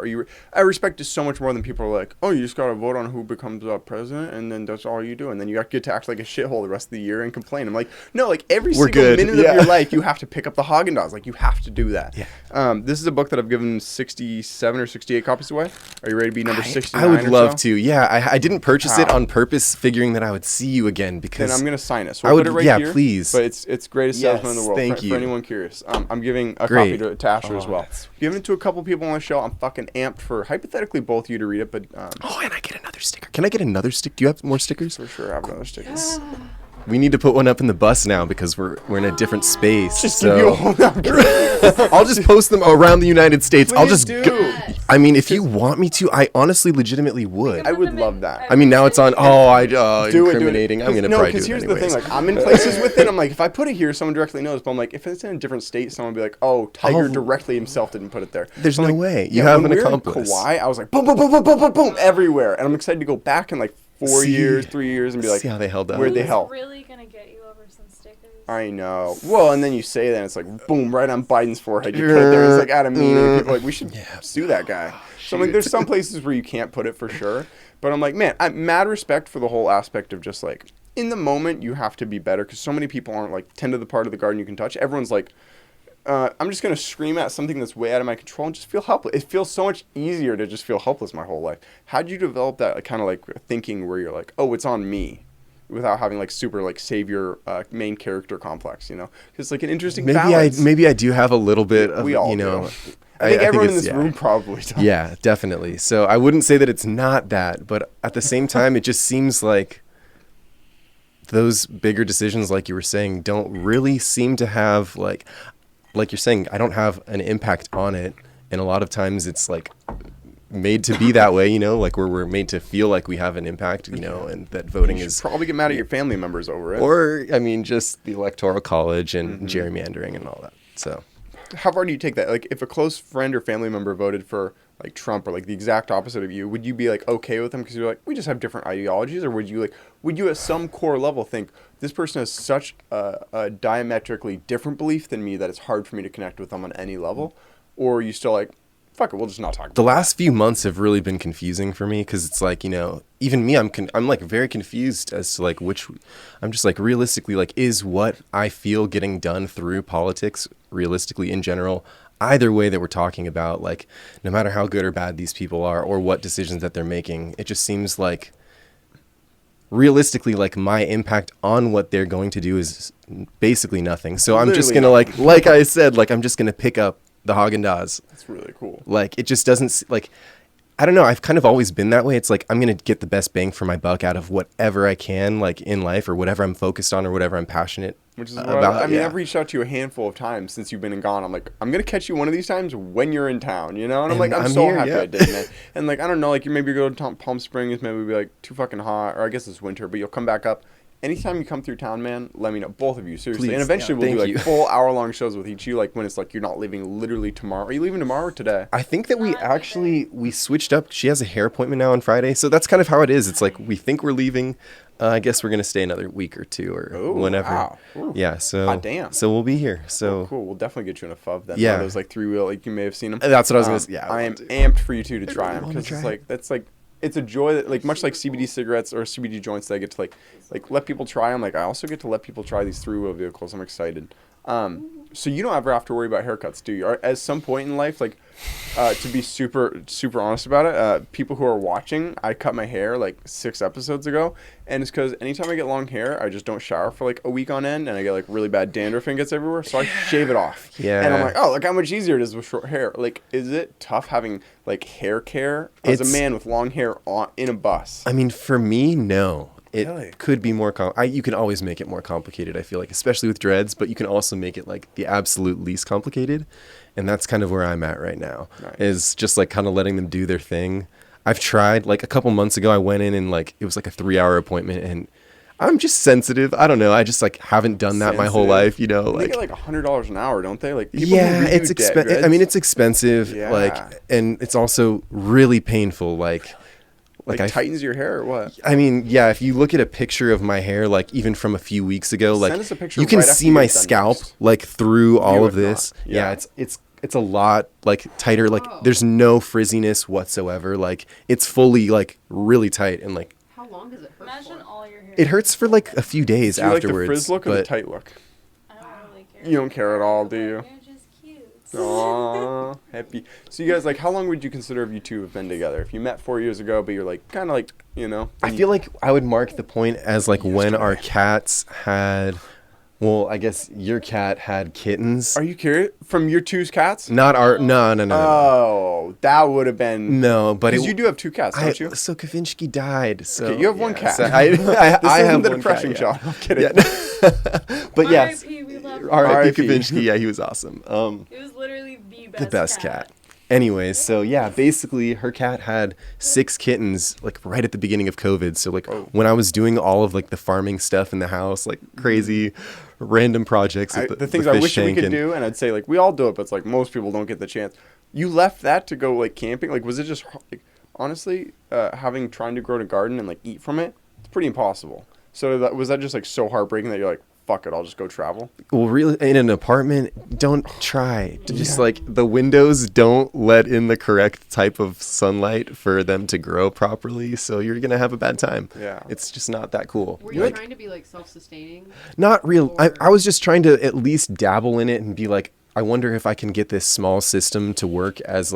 I respect it so much more than people are like, oh, you just got to vote on who becomes president, and then that's all you do. And then you get to act like a shithole the rest of the year and complain. I'm like, no, like every We're single good, minute yeah. of your life, you have to pick up the Haagen-Dazs. Like, you have to do that. Yeah. This is a book that I've given 67 or 68 copies away. Are you ready to be number 69 I would or love so? to. Yeah, I didn't purchase it Wow. on purpose, figuring that I would see you again because Then I'm gonna sign it. So I I'll would- put it right yeah, here. please. But it's greatest salesman in the Yes, world. thank for you. anyone curious. I'm giving a Great. copy to Asher as Oh, well. that's Giving it to a couple people on the show. I'm fucking amped for hypothetically both of you to read it, but Oh, and I get another sticker. Can I get another stick? Do you have more stickers? for sure I have another sticker. We need to put one up in the bus now because we're in a different space. Just so give you a whole I'll just post them around the United States. I'll Please just do. I mean, if you want me to, I honestly legitimately would. I would love that. I mean, now it's on. Oh, Do incriminating. I'm gonna no, probably do because it here's anyways. the thing. Like, I'm in places with it. I'm like, if I put it here, someone directly knows. But I'm like, if it's in a different state, someone would be like, oh, Tiger Oh. directly himself didn't put it there. There's So I'm no like, way. You yeah, have when an we were in accomplice. Kauai, I was like, boom, boom, boom, boom, boom, boom, boom, everywhere. And I'm excited to go back in like 4 See- years, 3 years, and be like, see how they held up. where'd they Who's help? really gonna get you over some stickers? I know. Well, and then you say that, and it's like, boom, right on Biden's forehead. You put it there. It's like, out of meaning. People are like, we should sue that guy. So I'm like, there's some places where you can't put it for sure. But I'm like, man, I'm mad respect for the whole aspect of just like, in the moment, you have to be better because so many people aren't like, tend to the part of the garden you can touch. Everyone's like, I'm just going to scream at something that's way out of my control and just feel helpless. It feels so much easier to just feel helpless my whole life. How'd you develop that kind of like thinking where you're like, oh, it's on me? Without having like super like savior main character complex, because it's like an interesting balance. Maybe I do have a little bit of We all know. do. I think everyone in it's- this yeah. room probably does. Yeah, definitely. So I wouldn't say that it's not that, but at the same time, it just seems like those bigger decisions, like you were saying, don't really seem to have like you're saying, I don't have an impact on it, and a lot of times it's like made to be that way, like where we're made to feel like we have an impact, and that voting You should is, probably get mad at your family members over it. or I mean, just the electoral college and gerrymandering and all that. So. How far do you take that? Like, if a close friend or family member voted for like Trump or like the exact opposite of you, would you be like okay with them because you're like, we just have different ideologies, or would you at some core level think this person has such a diametrically different belief than me that it's hard for me to connect with them on any level, or are you still like, fuck it, we'll just not talk about The last few months have really been confusing for me because it's like, even me, I'm like very confused as to like I'm just like realistically like, is what I feel getting done through politics realistically in general either way that we're talking about, like no matter how good or bad these people are or what decisions that they're making, it just seems like realistically, like my impact on what they're going to do is basically nothing. So I'm just Literally gonna like I said, like I'm just gonna pick up the Haagen-Dazs. That's really cool. Like it just doesn't like, I don't know. I've kind of always been that way. It's like I'm going to get the best bang for my buck out of whatever I can, like in life or whatever I'm focused on or whatever I'm passionate Which is what about. I mean, yeah. I've reached out to you a handful of times since you've been and gone. I'm like, I'm gonna catch you one of these times when you're in town, you know. And I'm And like, I'm I'm so here, happy yeah. I did, man. And like, I don't know, like you maybe go to Palm Springs, maybe be like too fucking hot, or I guess it's winter, but you'll come back up. Anytime you come through town, man, let me know. Both of you, seriously. Please, And eventually yeah, we'll do thank like you. full hour-long shows with each of you, like when it's like you're not leaving literally tomorrow. Are you leaving tomorrow or today? I think that we switched up. She has a hair appointment now on Friday, so that's kind of how it is. It's like we think we're leaving. I guess we're gonna stay another week or two or Ooh, whenever. wow. Ooh. Yeah. So. Hot damn. So we'll be here. So. Cool. We'll definitely get you in a FUV then. Yeah. One of those like 3-wheel, like you may have seen them. That's what I was gonna say. Yeah. I am love to. amped for you two to try really them wanna because it's try like that's like it's a joy that like much like CBD cigarettes or CBD joints that I get to like let people try them. Like I also get to let people try these 3-wheel vehicles. I'm excited. So you don't ever have to worry about haircuts, do you? Or at some point in life, like to be super honest about it, people who are watching, I cut my hair like 6 episodes ago, and it's because anytime I get long hair, I just don't shower for like a week on end, and I get like really bad dandruff and it gets everywhere, so I shave it off. Yeah. And I'm like, oh, look how much easier it is with short hair. Like, is it tough having like hair care as a It's- man with long hair in a bus? I mean, for me, no. It Really? could be more. You can always make it more complicated. I feel like, especially with dreads, but you can also make it like the absolute least complicated, and that's kind of where I'm at right now. Nice. Is just like kind of letting them do their thing. I've tried like a couple months ago. I went in and like it was like a 3-hour appointment, and I'm just sensitive. I don't know. I just like haven't done that my whole Sensitive. life. You know, They like get like $100 an hour, don't they? Like people yeah, who redo it's expensive. I mean, dreads, it's expensive. Yeah. Like, and it's also really painful. like tightens your hair or what? I mean, yeah, if you look at a picture of my hair, like even from a few weeks ago, like Send us a picture you can right after see you're my done scalp next. like through all of have not. this. Yeah. Yeah, it's a lot like tighter. Like Oh. there's no frizziness whatsoever. Like it's fully like really tight and like How long does it hurt Imagine for? all your hair. it hurts for like a few days Do you like the afterwards. frizz look or the but tight look? I don't really care. You don't care at all, do you? You're just cute. Aww, happy. So you guys, like, how long would you consider if you two have been together? If you met 4 years ago, but you're like, kind of like, you know. I feel like I would mark the point as like when our cats had. Well, I guess your cat had kittens. Are you curious? From your 2's cats? Not our. No. Oh, that would have been. No, but Because you do have 2 cats, don't you? So Kavinsky died. So Okay, you have one yeah, cat. so I This have isn't the one depression cat, yeah. shot. I'm kidding. Yeah. But yes, R.I.P. We love him. R.I.P. R.I.P. Kavinsky. Yeah, he was awesome. It was literally the The best cat. Anyways, so yeah, basically her cat had 6 kittens like right at the beginning of COVID. So like when I was doing all of like the farming stuff in the house, like crazy random projects. With The things I fish wish we tank could and- do, and I'd say like we all do it, but it's like most people don't get the chance. You left that to go like camping. Like, was it just like honestly trying to grow a garden and like eat from it? It's pretty impossible. So was that just like so heartbreaking that you're like, fuck it, I'll just go travel? Well, really, in an apartment, don't try. Just like the windows don't let in the correct type of sunlight for them to grow properly. So you're going to have a bad time. Yeah. It's just not that cool. Were you trying to be like self-sustaining? Not real. I Or- was just trying to at least dabble in it and be like, I wonder if I can get this small system to work as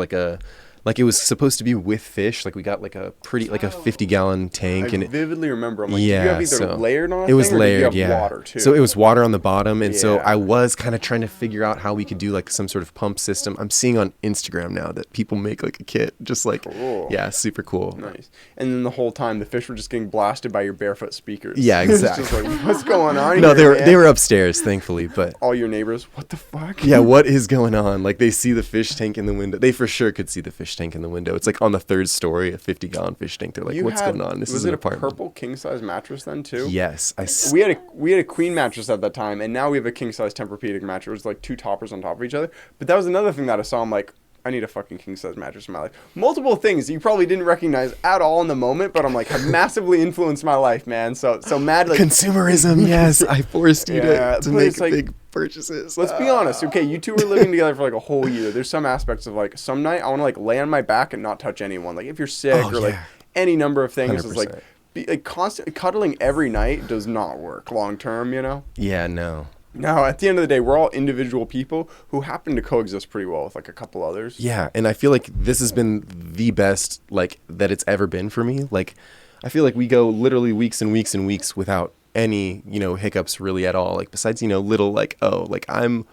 like it was supposed to be with fish. Like we got like a pretty, like a 50-gallon tank. I and it, vividly remember. I'm like, yeah, did you have either so layered on a it was thing, or layered, did you have yeah. water too? So it was water on the bottom, and so Yeah. I was kind of trying to figure out how we could do like some sort of pump system. I'm seeing on Instagram now that people make like a kit, just like Cool. yeah, super cool. Nice. And then the whole time, the fish were just getting blasted by your barefoot speakers. Yeah, It's exactly. just like, what's going on No, here, they man? were upstairs, thankfully, but All your neighbors, what the fuck? yeah, what is going on? Like they see the fish tank in the window. They for sure could see the fish tank in the window. It's like on the 3rd story, a 50-gallon fish tank. They're like, You what's had- going on? This was is an it a apartment. purple king size mattress then too? Yes, We had a queen mattress at that time, and now we have a king size Tempur-Pedic mattress. It was like 2 toppers on top of each other. But that was another thing that I saw. I'm like, I need a fucking king size mattress in my life. Multiple things that you probably didn't recognize at all in the moment, but I'm like, have massively influenced my life, man. So mad like consumerism. Yes, I forced you Yeah, to but make it's like- big purchases. Let's be honest, okay? You two were living together for like a whole year. There's some aspects of like some night I want to like lay on my back and not touch anyone. Like if you're sick Oh, or like yeah. any number of things, it's 100%. like constant cuddling every night does not work long term. You know? Yeah, no. No, at the end of the day, we're all individual people who happen to coexist pretty well with like a couple others. Yeah, and I feel like this has been the best like that it's ever been for me. Like I feel like we go literally weeks and weeks and weeks without any, hiccups really at all. Like besides, little like, oh, like I'm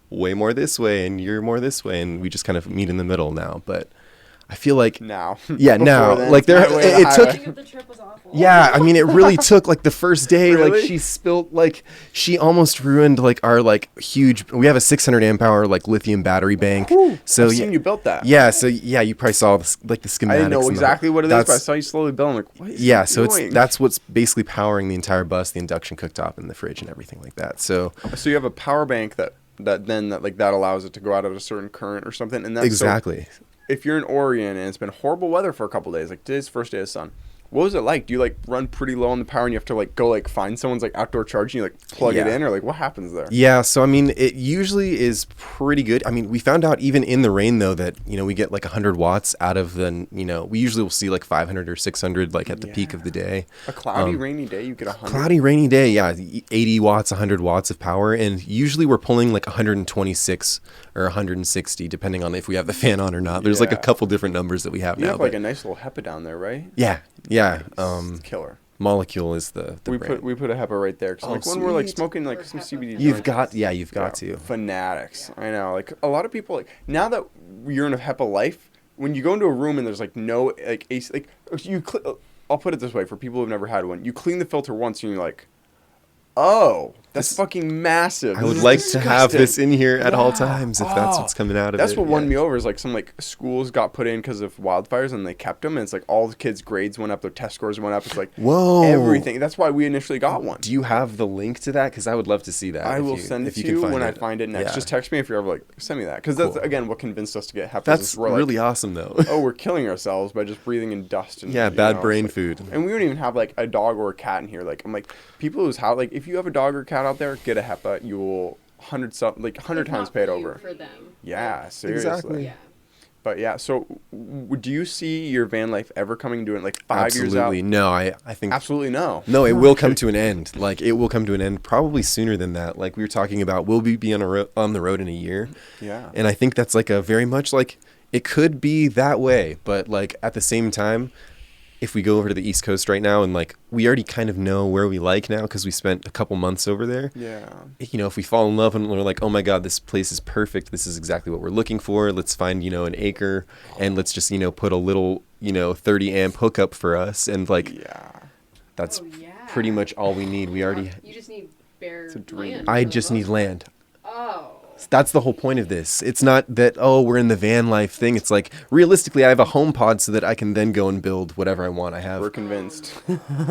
way more this way and you're more this way, and we just kind of meet in the middle now. But I feel like Now. yeah, now Then, like there it took Beginning of the trip was awful. yeah, I mean it really took like the first day like Really? she spilled like she almost ruined like our like huge we have a 600 amp hour like lithium battery bank. So I've yeah, seen you built that. yeah, so yeah, you probably saw the, like the schematics. I didn't know and the- exactly what it is, but I that's- saw you slowly build. I'm like, what is yeah, he so doing? that's what's basically powering the entire bus, the induction cooktop and the fridge and everything like that. So So you have a power bank that allows it to go out at a certain current or something, and that's exactly. So if you're in Oregon and it's been horrible weather for a couple days, like today's the first day of sun, what was it like? Do you like run pretty low on the power and you have to like go like find someone's like outdoor charging, you like plug it Yeah. in, or like what happens there? Yeah, so I mean, it usually is pretty good. I mean, we found out even in the rain though that we get like 100 watts out of the we usually will see like 500 or 600 like at the peak of the day. A cloudy, rainy day, you get 100. Cloudy, rainy day, yeah, 80 watts, 100 watts of power, and usually we're pulling like 126 or 160 depending on if we have the fan on or not. There's like a Yeah. couple different numbers that we have You now. have like but a nice little HEPA down there, right? yeah. It's killer. Molecule is the We brand. put a HEPA right there. 'Cause, Oh, like when we're like sweet. smoking like Or some HEPA. CBD. You've joints. got to. Fanatics. I know. Like a lot of people like now that you're in a HEPA life, when you go into a room and there's like no like AC, like I'll put it this way for people who've never had one. You clean the filter once and you're like, oh, that's fucking massive. I This would is like to have disgusting. this in here at all Wow. times if that's Oh, what's coming out of That's it. what won yeah. me over is like some like schools got put in because of wildfires and they kept them, and it's like all the kids' grades went up, their test scores went up. It's like Whoa. everything. That's why we initially got one. Do you have the link to that? Because I would love to see that. I if will you- send it if to can you find when I find it next. Yeah. Just text me if you're ever like, send me that. Because that's, Cool. again, what convinced us to get HEPA. That's we're like, really awesome, though. oh, we're killing ourselves by just breathing in dust. And, Yeah, you bad know, brain it's food. And we don't even have like a dog or a cat in here. Like, I'm like, people whose house, like, if you have a dog or cat out there, get a HEPA. You will 100 If times not pay it for you, over. for them. Yeah, seriously. Exactly. Yeah. But yeah, so do you see your van life ever coming to it like 5 years out? Absolutely. No, I think Absolutely no. no, it will come to an end. Like it will come to an end probably sooner than that. Like we were talking about, will we be on the road in a year? Yeah. And I think that's like a very much like it could be that way, but like at the same time, if we go over to the East Coast right now and like we already kind of know where we like now because we spent a couple months over there. Yeah. If we fall in love and we're like, oh my God, this place is perfect. This is exactly what we're looking for. Let's find, an acre and let's just, put a little, 30 amp hookup for us. And like, Yeah. that's Oh, yeah. pretty much all we need. We already, You just need bare a dream. land. I for the just most need part. land. Oh. That's the whole point of this. It's not that, oh, we're in the van life thing. It's like, realistically, I have a home pod so that I can then go and build whatever I want. I We're have, convinced.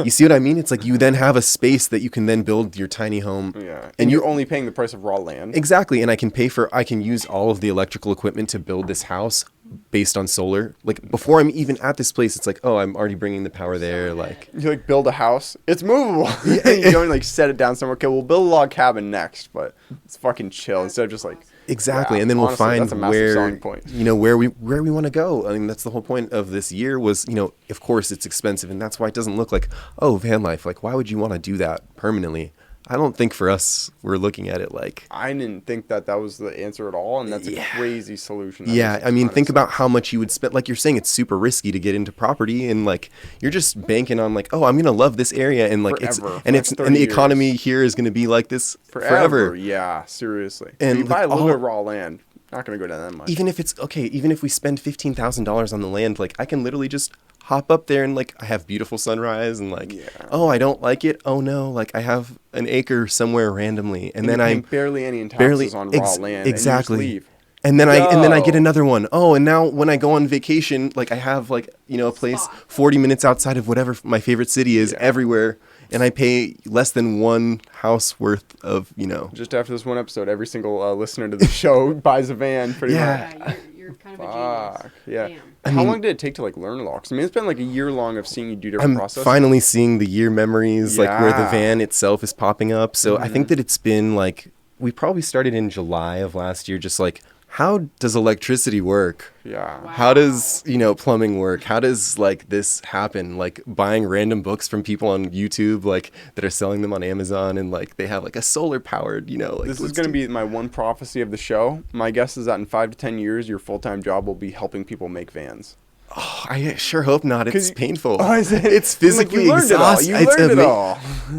you see what I mean? It's like you then have a space that you can then build your tiny home. Yeah. And And you're you- only paying the price of raw land. Exactly, and I can use all of the electrical equipment to build this house based on solar. Like before I'm even at this place, it's like, oh, I'm already bringing the power there. Like, You like build a house. It's movable. You don't like set it down somewhere. Okay, we'll build a log cabin next, but it's fucking chill instead of just like exactly, Yeah, and then we'll honestly, find that's a massive where selling point. where we want to go. I mean, that's the whole point of this year was, of course it's expensive, and that's why it doesn't look like, oh, van life. Like, why would you want to do that permanently? I don't think for us, we're looking at it like, I didn't think that was the answer at all, and that's a Yeah. crazy solution. That yeah, makes a I mean, ton of think about sense. how much you would spend. Like you're saying, it's super risky to get into property, and like you're just banking on like, oh, I'm gonna love this area, and like Forever, for and the it's next and the 30 economy years. here is gonna be like this forever. forever. Yeah, seriously. And, And you buy a like, little all- bit of raw land, not gonna go down that much. Even if it's okay, even if we spend $15,000 on the land, like I can literally just hop up there and like I have beautiful sunrise and like, Yeah. oh, I don't like it. Oh no, like I have an acre somewhere randomly, and then you're I'm paying barely any in taxes barely on raw land. exactly. And you just leave. And then I get Yo. another one. Oh, and now when I go on vacation, like I have like, a place Spot. 40 minutes outside of whatever my favorite city is Yeah. everywhere, and I pay less than one house worth of, Just after this one episode, every single listener to the show buys a van, pretty Yeah. much. Yeah, you're kind of a Fuck, genius. yeah. Damn. I How mean- long did it take to like learn it all? 'Cause, I mean, it's been like a year long of seeing you do different I'm processes. finally seeing the year memories, like where the Yeah. van itself is popping up. So I Mm-hmm. think that it's been like, we probably started in July of last year, just like how does electricity work? Yeah. Wow. How does, plumbing work? How does like this happen? Like buying random books from people on YouTube, like that are selling them on Amazon, and like they have like a solar powered, like This is going to be my one prophecy of the show. My guess is that in 5 to 10 years, your full-time job will be helping people make vans. Oh, I sure hope not. It's painful. Oh, is it? It's physically you learned it all. exhausting. You learned it all.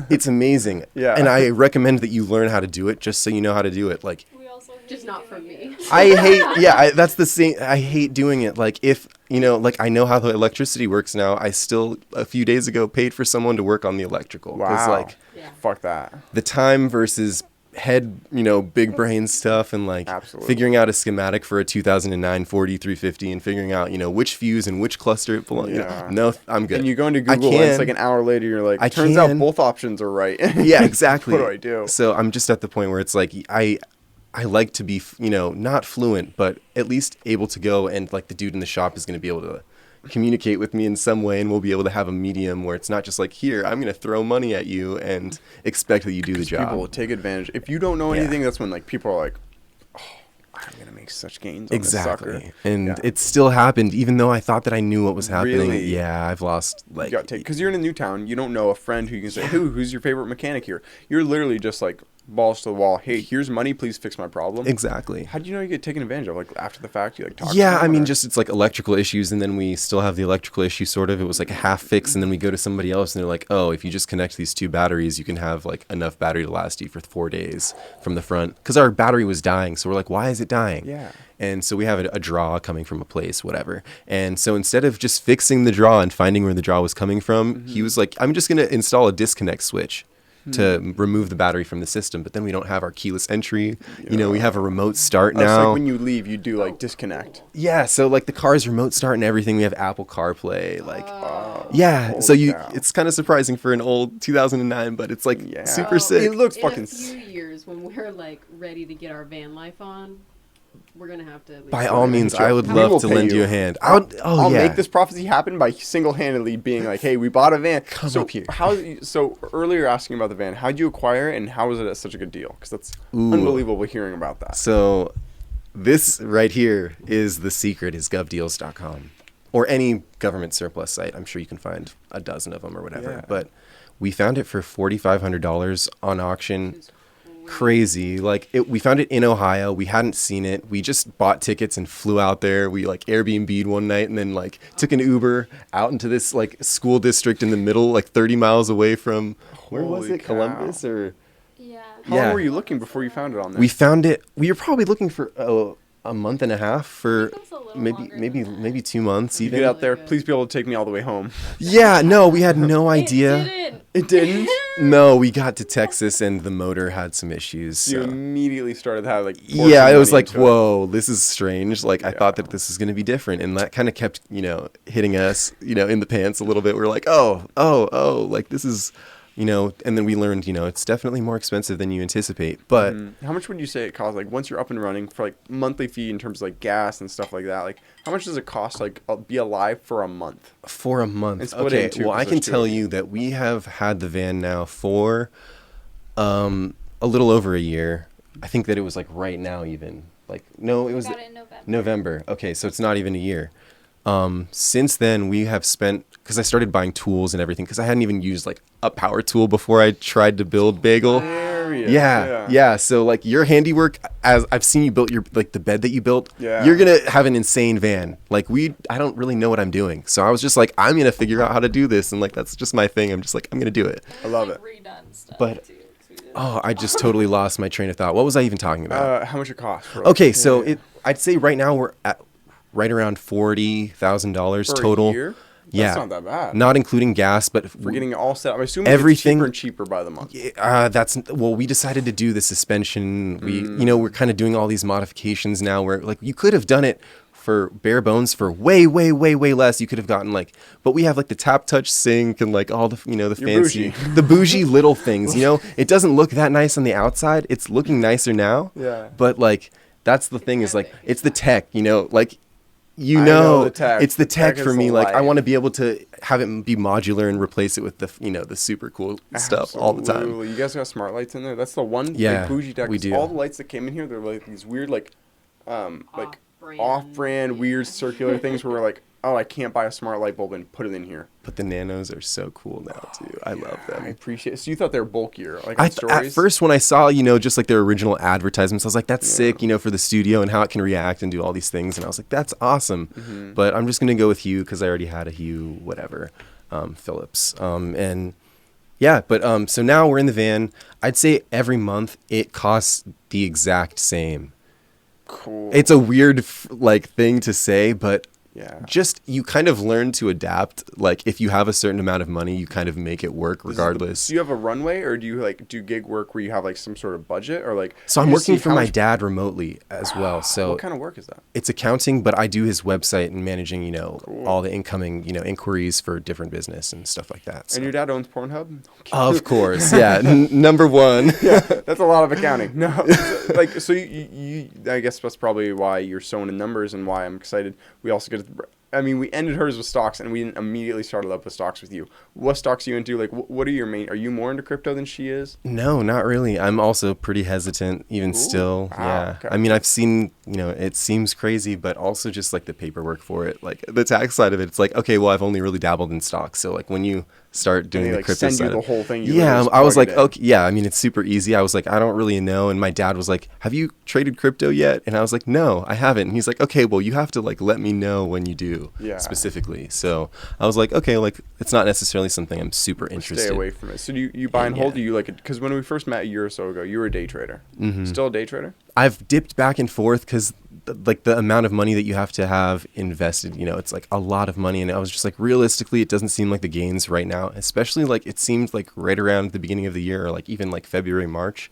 It's amazing. Yeah. And I recommend that you learn how to do it just so you know how to do it. Like, Just not for me. I hate, that's the same. I hate doing it. Like, if, like I know how the electricity works now, I still, a few days ago, paid for someone to work on the electrical. 'Cause, Wow. like, Yeah. Fuck that. the time versus head, big brain stuff, and like Absolutely. figuring out a schematic for a 2009 4350 and figuring out, which fuse and which cluster it belongs. Yeah. No, I'm good. And you go into I Google, and it's can. like an hour later, you're like, I turns out can. both options are right. Yeah, exactly. What do I do? So I'm just at the point where it's like I like to be, not fluent, but at least able to go, and like the dude in the shop is going to be able to communicate with me in some way, and we'll be able to have a medium where it's not just like, here, I'm going to throw money at you and expect that you do the job. People will take advantage. If you don't know Yeah. anything, that's when like people are like, oh, I'm going to make such gains on this sucker. Exactly. And Yeah. it still happened, even though I thought that I knew what was happening. Really? Yeah, I've lost like You got to take, because you're in a new town, you don't know a friend who you can say, who's your favorite mechanic here? You're literally just like balls to the wall. Hey, here's money. Please fix my problem. Exactly. How do you know you get taken advantage of? Like after the fact, you like talk. Yeah, to I them, mean, or- just it's like electrical issues, and then we still have the electrical issue, sort of. It was like a half fix, and then we go to somebody else, and they're like, oh, if you just connect these two batteries, you can have like enough battery to last you for 4 days from the front. Because our battery was dying, so we're like, why is it dying? Yeah. And so we have a draw coming from a place, whatever. And so instead of just fixing the draw and finding where the draw was coming from, he was like, I'm just going to install a disconnect switch to remove the battery from the system. But then we don't have our keyless entry. We have a remote start Oh, so now. like when you leave, you do like disconnect. Yeah, so like the car's remote start and everything. We have Apple CarPlay. Like, yeah. Holy So cow. it's kind of surprising for an old 2009, but it's like Yeah. super sick. It looks In fucking. a few years, when we're like ready to get our van life on, we're gonna have to. At least By all means, I would We love will to pay lend you a hand. I'll I'll yeah. make this prophecy happen by single-handedly being like, "Hey, we bought a van." Come so up here. So earlier asking about the van, how'd you acquire it, and how was it at such a good deal? Because that's Ooh. unbelievable hearing about that. So this right here is the secret, is govdeals.com or any government surplus site. I'm sure you can find a dozen of them or whatever. Yeah. But we found it for $4,500 on auction. Crazy. Like we found it in Ohio. We hadn't seen it. We just bought tickets and flew out there. We like Airbnb'd one night and then like took an Uber out into this like school district in the middle, like 30 miles away from, where was Holy it? cow. Columbus or? Yeah. How Yeah. long were you looking before you found it on there? We found it. We were probably looking for a month and a half for think it was a little maybe longer maybe than that. maybe 2 months You even. get out there, Really good. please be able to take me all the way home. Yeah, no, we had no idea. It didn't. No, we got to Texas and the motor had some issues. You So. immediately started to have like. pour Yeah, some it was money like, into it. whoa, this is strange. Like, I thought Yeah. that this was going to be different. And that kind of kept, hitting us, in the pants a little bit. We're like, oh, like this is, and then we learned, it's definitely more expensive than you anticipate. But How much would you say it costs? Like once you're up and running for like monthly fee in terms of like gas and stuff like that. Like how much does it cost? Like be alive for a month? for a month, And split it okay, in two, well, 'cause I can there's two tell of you. you that we have had the van now for a little over a year. I think that it was like right now even. Like, no, it was Got it in November. November. Okay, so it's not even a year. Since then, we have spent, because I started buying tools and everything, because I hadn't even used like a power tool before I tried to build Bagel. Hilarious. Yeah. So like your handiwork, as I've seen you built your like the bed that you built. Yeah. You're gonna have an insane van. Like I don't really know what I'm doing, so I was just like, I'm gonna figure out how to do this, and like that's just my thing. I'm just like, I'm gonna do it. I love it. Redone stuff But- too, 'cause we did- Oh, I just totally lost my train of thought. What was I even talking about? How much it costs? For, like, Okay, so yeah. I'd say right now we're at right around $40,000 For a total. year? Yeah, That's not that bad. Not including gas, but For getting it all set. I'm assuming Everything- it's cheaper and cheaper by the month. we decided to do the suspension. We're kind of doing all these modifications now. Where like you could have done it for bare bones for way less. You could have gotten like, but we have like the tap touch sink and like all the the You're fancy, bougie. the bougie little things. It doesn't look that nice on the outside. It's looking nicer now. Yeah. But like that's the thing is like epic. it's the tech. Like. I know the tech. It's the The tech tech for is me. the Like I life. want to be able to have it be modular and replace it with the the super cool stuff all the time. Absolutely. You guys got smart lights in there? That's the one Yeah, big bougie deck. we do. All the lights that came in here, they're like these weird like like Off-brand. off-brand, weird circular things where we're like, oh, I can't buy a smart light bulb and put it in here. But the Nanos are so cool now too. I love them. I appreciate it. So you thought they were bulkier, like on At stories? first, when I saw, just like their original advertisements, I was like, that's sick, for the studio and how it can react and do all these things. And I was like, that's awesome. Mm-hmm. But I'm just going to go with Hue because I already had a Hue, whatever, Philips. And yeah, but so now we're in the van. I'd say every month it costs the exact same. Cool. It's a weird thing to say, but Yeah. just you kind of learn to adapt. Like if you have a certain amount of money, you kind of make it work regardless. Do you have a runway, or do you do gig work where you have some sort of budget, or So I'm you working see for how my much- dad remotely as well. So What kind of work is that? it's accounting, but I do his website and managing, all the incoming, inquiries for different business and stuff like that. So. And your dad owns Pornhub? Of course, yeah, number one. That's a lot of accounting. No, so you I guess that's probably why you're so into numbers and why I'm excited. We also get, we ended hers with stocks and we didn't immediately started up with stocks with you. What stocks are you into? What are your main? Are you more into crypto than she is? No, not really. I'm also pretty hesitant, even still. Wow, Yeah. okay. I've seen, it seems crazy, but also just the paperwork for it, the tax side of it. It's okay, well, I've only really dabbled in stocks. So when you start doing they the crypto send side, you the whole thing. You yeah, literally just I was plug like, it in. okay, yeah. It's super easy. I was like, I don't really know. And my dad was like, have you traded crypto yet? And I was like, no, I haven't. And he's like, okay, well, you have to let me know when you do, specifically. So I was like, okay, it's not necessarily something I'm super interested. Stay away from it. So do you buy and hold? Do you like it? Because when we first met a year or so ago, you were a day trader. Mm-hmm. Still a day trader? I've dipped back and forth because the amount of money that you have to have invested, it's a lot of money. And I was just realistically, it doesn't seem like the gains right now, especially it seemed right around the beginning of the year or even February, March.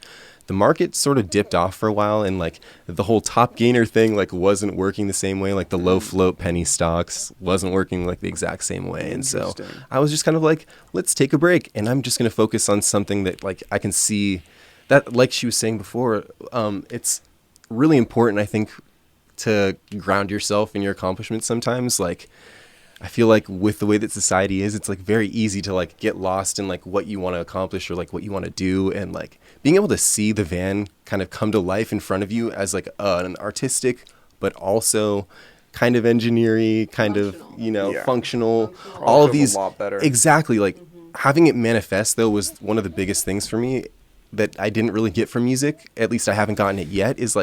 The market sort of dipped off for a while and the whole top gainer thing wasn't working the same way. The low float penny stocks wasn't working the exact same way. And so I was just kind of let's take a break and I'm just going to focus on something that I can see that, she was saying before, it's really important, I think, to ground yourself in your accomplishments sometimes. I feel with the way that society is, it's very easy to get lost in what you want to accomplish or what you want to do, and being able to see the van kind of come to life in front of you as an artistic but also kind of engineering, kind of functional, all of these a lot better. exactly having it manifest though was one of the biggest things for me that I didn't really get from music, at least I haven't gotten it yet, is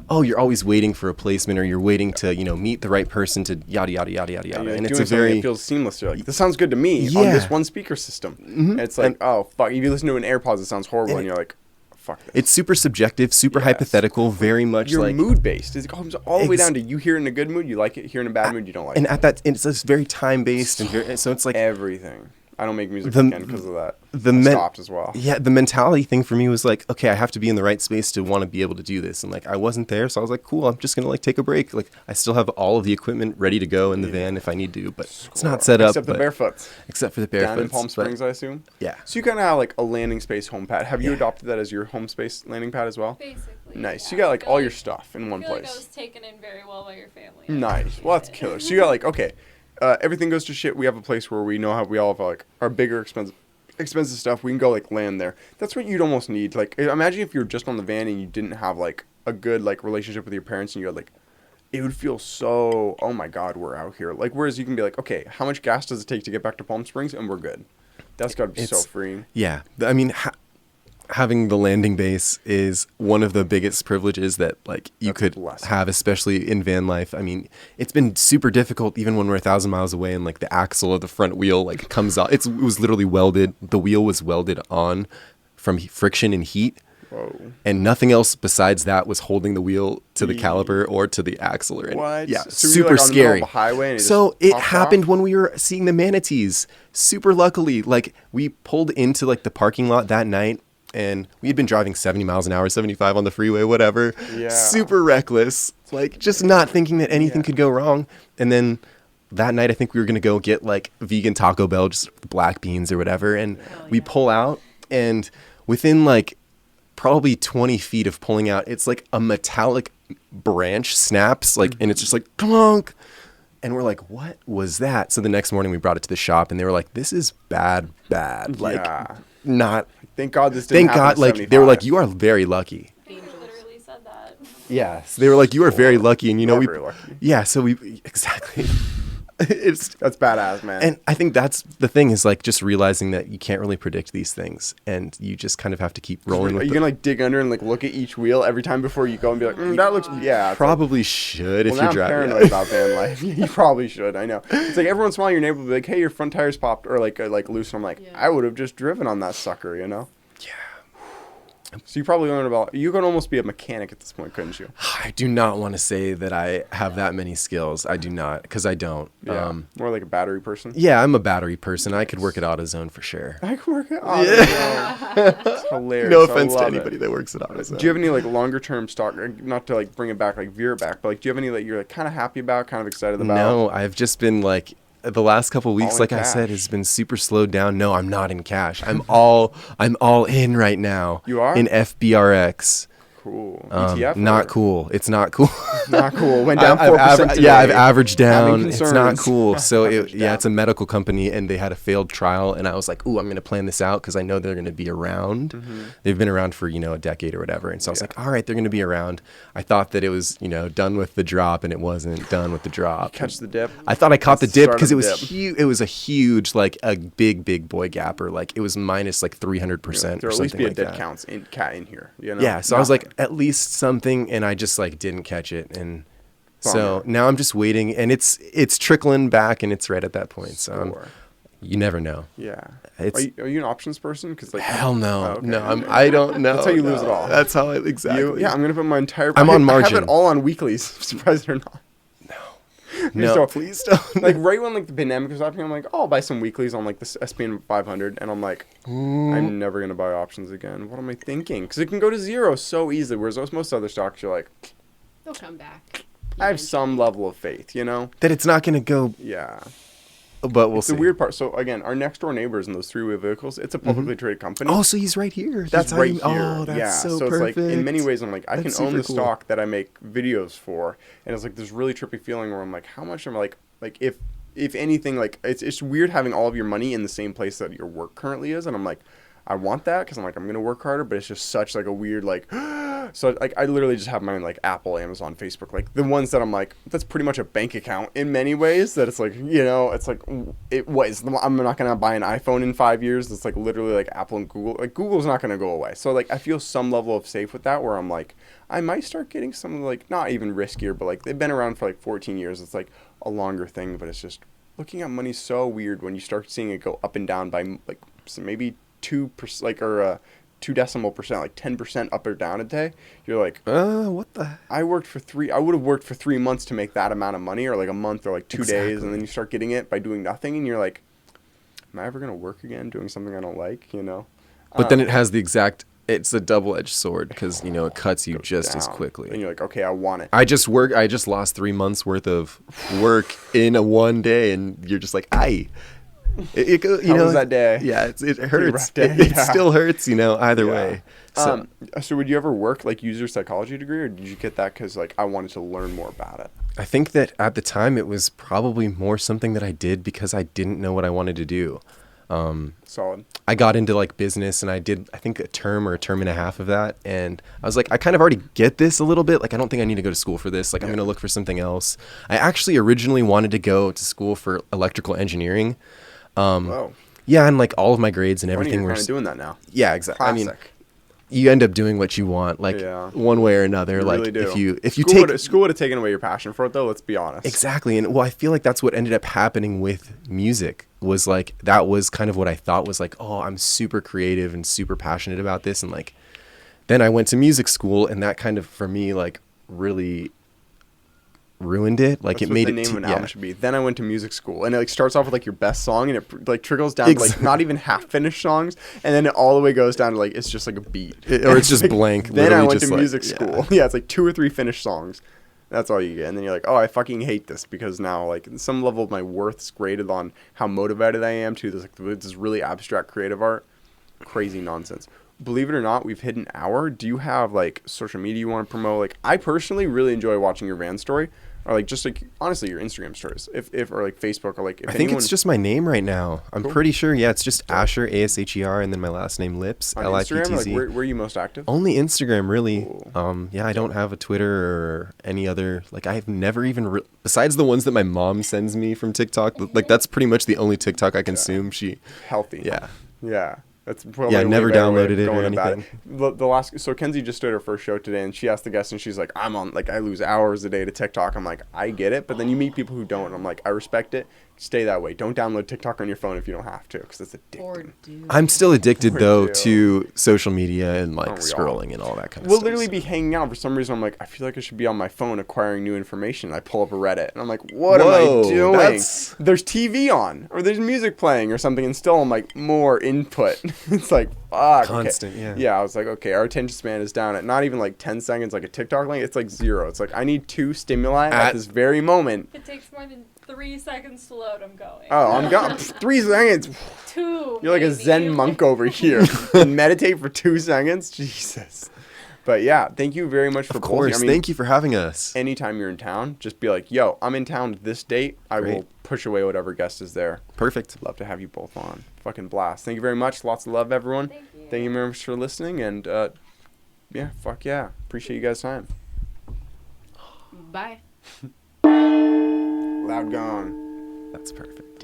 oh, you're always waiting for a placement or you're waiting to, meet the right person to yada, yada, yada, yada, yada. And it's it's it feels seamless. You're this sounds good to me on this one speaker system. Mm-hmm. And it's oh, fuck. If you listen to an AirPods, it sounds horrible. And you're fuck this. It's super subjective, super hypothetical, very much you're mood based. It comes all the way down to you hear it in a good mood, you like it, hear it in a bad mood, you don't like it. And it's just very time based. And so it's everything. I don't make music again because of that. I stopped as well. Yeah, the mentality thing for me was okay, I have to be in the right space to want to be able to do this. And I wasn't there, so I was cool, I'm just going to take a break. I still have all of the equipment ready to go in the van if I need to, but it's not set up. Except the barefoots. Except for the barefoots. Down in Palm Springs, I assume? Yeah. So you kind of have a landing space home pad. Have you adopted that as your home space landing pad as well? Basically. Nice. Yeah. So you got all your stuff in one I feel place. I was taken in very well by your family. Nice. Well, that's killer. So you got okay. Everything goes to shit. We have a place where we know how we all have our bigger expensive stuff. We can go land there. That's what you'd almost need. Imagine if you were just on the van and you didn't have a good relationship with your parents and you had it would feel so, oh my God, we're out here. Whereas you can be okay, how much gas does it take to get back to Palm Springs and we're good. That's got to be so freeing. Yeah. Having the landing base is one of the biggest privileges that you could have, especially in van life. It's been super difficult even when we're 1,000 miles away and the axle of the front wheel comes out. It was literally welded. The wheel was welded on from friction and heat. Whoa. And nothing else besides that was holding the wheel to the caliper or to the axle or anything. What? Yeah, so super on the middle scary. of a highway and So it happened off? when we were seeing the manatees. Super luckily, we pulled into the parking lot that night. And we had been driving 70 miles an hour, 75 on the freeway, whatever. Yeah. Super reckless. Just not thinking that anything could go wrong. And then that night, I think we were going to go get vegan Taco Bell, just black beans or whatever. And we pull out. And within probably 20 feet of pulling out, it's a metallic branch snaps. And it's just clunk. And we're what was that? So the next morning we brought it to the shop and they were this is bad. Not. Thank God this didn't happen. Thank God, they were you are very lucky. They literally said that. Yeah, so they were like, you are very lucky, and you know, You're very lucky. yeah, so we, exactly. It's, That's badass, man. and I think that's the thing is like just realizing that you can't really predict these things, and you just kind of have to keep rolling Are with you it. gonna like dig under and like look at each wheel every time before you go and be like, that looks, yeah. It's Probably should like, if well, now you're I'm driving. paranoid about van life. You probably should. I know. It's like every once in a while your neighbor will be like, hey, your front tires popped or like loose. And I'm like, Yeah. I would have just driven on that sucker, you know? So you probably learned about. You could almost be a mechanic at this point, couldn't you? I do not want to say that I have that many skills. I do not, because I don't. Yeah. More like a battery person. Yeah, I'm a battery person. I could work at AutoZone for sure. I can work it. Oh, It's hilarious. No I offense to love it. anybody that works at AutoZone. Do you have any like longer term stock? Not to like bring it back, like veer it back, but like, do you have any that you're like kind of happy about, kind of excited about? No, I've just been like the last couple weeks, in like I said, cash. has been super slowed down. No, I'm not in cash. I'm all in right now. You are? In FBRX. Cool. Um, ETF? not or- cool. It's not cool. Not cool. Went down I've 4% today. yeah, I've averaged Having down. It's not concerns. cool. So Averaged yeah, down. it's a medical company, and they had a failed trial, and I was like, ooh, I'm gonna plan this out because I know they're gonna be around. Mm-hmm. They've been around for a decade or whatever, and so I was like, all right, they're gonna be around. I thought that it was done with the drop, and it wasn't done with the drop. Catch the dip. I thought I caught the That's dip start because of it the was dip. huge. It was a huge, like a big boy gapper. Like it was minus like 300% There or will at least something be a like dead that. counts in cat in here. You know? Yeah, so I was like, Nothing. at least something, and I just like didn't catch it, and so Bummer. now I'm just waiting, and it's trickling back, and it's right at that point. So Score. you never know. Yeah. It's Are you an options person? Because like hell no, Oh, okay. no, I don't know. That's how you lose no. it all. That's how I exactly. Yeah, I'm gonna put my entire. I'm on I have margin. it all on weeklies. Surprised or not. no, So- please don't. Like right when like the pandemic was happening, I'm like, oh, I'll buy some weeklies on like the SPN 500, and I'm like, I'm never gonna buy options again. What am I thinking? Because it can go to zero so easily. Whereas most other stocks, you're like, They'll come back. I have some level of faith, you know? that it's not gonna go, Yeah. but we'll It's see. the weird part. So again, our next door neighbors in those three-wheel vehicles, it's a publicly traded company. Oh, so he's right here. He's That's how right you, here. Oh, that's yeah. so it's perfect. like in many ways, I'm like, I That's can own super the cool. stock that I make videos for, and it's like this really trippy feeling where I'm like, how much am I like if anything, like it's weird having all of your money in the same place that your work currently is, and I'm like, I want that because I'm like, I'm gonna work harder, but it's just such like a weird like, so like I literally just have mine like Apple, Amazon, Facebook, like the ones that I'm like, that's pretty much a bank account in many ways. That it's like it's like it was. I'm not gonna buy an iPhone in 5 years. It's like literally like Apple and Google. Like Google's not gonna go away. So like I feel some level of safe with that where I'm like, I might start getting some like not even riskier, but like they've been around for like 14 years. It's like a longer thing, but it's just looking at money so weird when you start seeing it go up and down by like maybe 2%, like or 2 decimal percent, like 10% up or down a day. You're like, What the? I would have worked for 3 months to make that amount of money, or like a month, or like 2 days, Exactly. and then you start getting it by doing nothing, and you're like, am I ever gonna work again doing something I don't like? But then it has the exact. It's a double-edged sword because it cuts you Goes just as down. quickly. And you're like, okay, I want it. I just lost 3 months worth of work in a one day, and you're just like, aye. How was that day? Yeah, it Pretty hurts. rough day, It yeah. still hurts, either Yeah. way. So So would you ever work like use your psychology degree, or did you get that because like I wanted to learn more about it? I think that at the time it was probably more something that I did because I didn't know what I wanted to do. Solid. I got into like business, and I did I think a term or a term and a half of that, and I was like, I kind of already get this a little bit. Like I don't think I need to go to school for this. Like I'm Yeah. gonna look for something else. I actually originally wanted to go to school for electrical engineering. Whoa. Yeah, and like all of my grades and Funny everything you're were kind of doing that now. yeah, exactly. I mean, Classic. you end up doing what you want, like Yeah. one way or another. You like really do. if you school take school would have taken away your passion for it, though. Let's be honest. exactly, and well, I feel like that's what ended up happening with music. Was like that was kind of what I thought was like, oh, I'm super creative and super passionate about this, and like then I went to music school, and that kind of for me like really ruined it. Like That's it made what it the name too- of an album yeah. should be. Then I went to music school, and it like starts off with like your best song, and it like trickles down to like not even half finished songs, and then it all the way goes down to like it's just like a beat, or it's just blank, Then I literally went just to like- music yeah. school. Yeah, it's like 2 or 3 finished songs. That's all you get, and then you're like, oh, I fucking hate this because now like some level of my worth's graded on how motivated I am to this really abstract creative art. Crazy nonsense. Believe it or not, we've hit an hour. Do you have like social media you want to promote? Like I personally really enjoy watching your van story. or like just like honestly your Instagram stories, if or like Facebook or like if I think anyone, it's just my name right now. I'm Cool. pretty sure. Yeah, it's just Asher, Asher, and then my last name Liptz, on Instagram. Like Liptz. where are you most active? Only Instagram, really. Cool. Yeah, I don't have a Twitter or any other. Like, I've never even besides the ones that my mom sends me from TikTok. Like, that's pretty much the only TikTok I consume. She, Healthy. yeah. Yeah. That's probably Yeah, a way never better way of downloaded it or going about anything. The last, so Kenzie just did her first show today, and she asked the guest, and she's like, "I'm on, like, I lose hours a day to TikTok." I'm like, I get it, but then you meet people who don't, and I'm like, I respect it. Stay that way. Don't download TikTok on your phone if you don't have to, because it's addicting. Or do. I'm still addicted Or though do. to social media and like Aren't we all? scrolling and all that kind of We'll stuff. literally be hanging out. For some reason, I'm like, I feel like I should be on my phone acquiring new information. I pull up a Reddit, and I'm like, what am Whoa, I doing? that's- There's TV on, or there's music playing, or something, and still I'm like, more input. It's like, fuck. okay. Constant, yeah. Yeah, I was like, okay, our attention span is down at not even like 10 seconds like a TikTok link. It's like 0. It's like, I need 2 stimuli at this very moment. If it takes more than 3 seconds to load, I'm going. Oh, I'm gone. 3 seconds. 2. You're like a maybe. Zen monk over here. And meditate for 2 seconds? Jesus. But yeah, thank you very much for Of course. both. I mean, Thank you for having us. anytime you're in town, just be like, yo, I'm in town this date. I Great. will push away whatever guest is there. Perfect. Love to have you both on. Fucking blast. Thank you very much. Lots of love, everyone. Thank you. Thank you very much for listening. And yeah, fuck yeah. Appreciate you guys' time. Bye. Loud gone. That's perfect.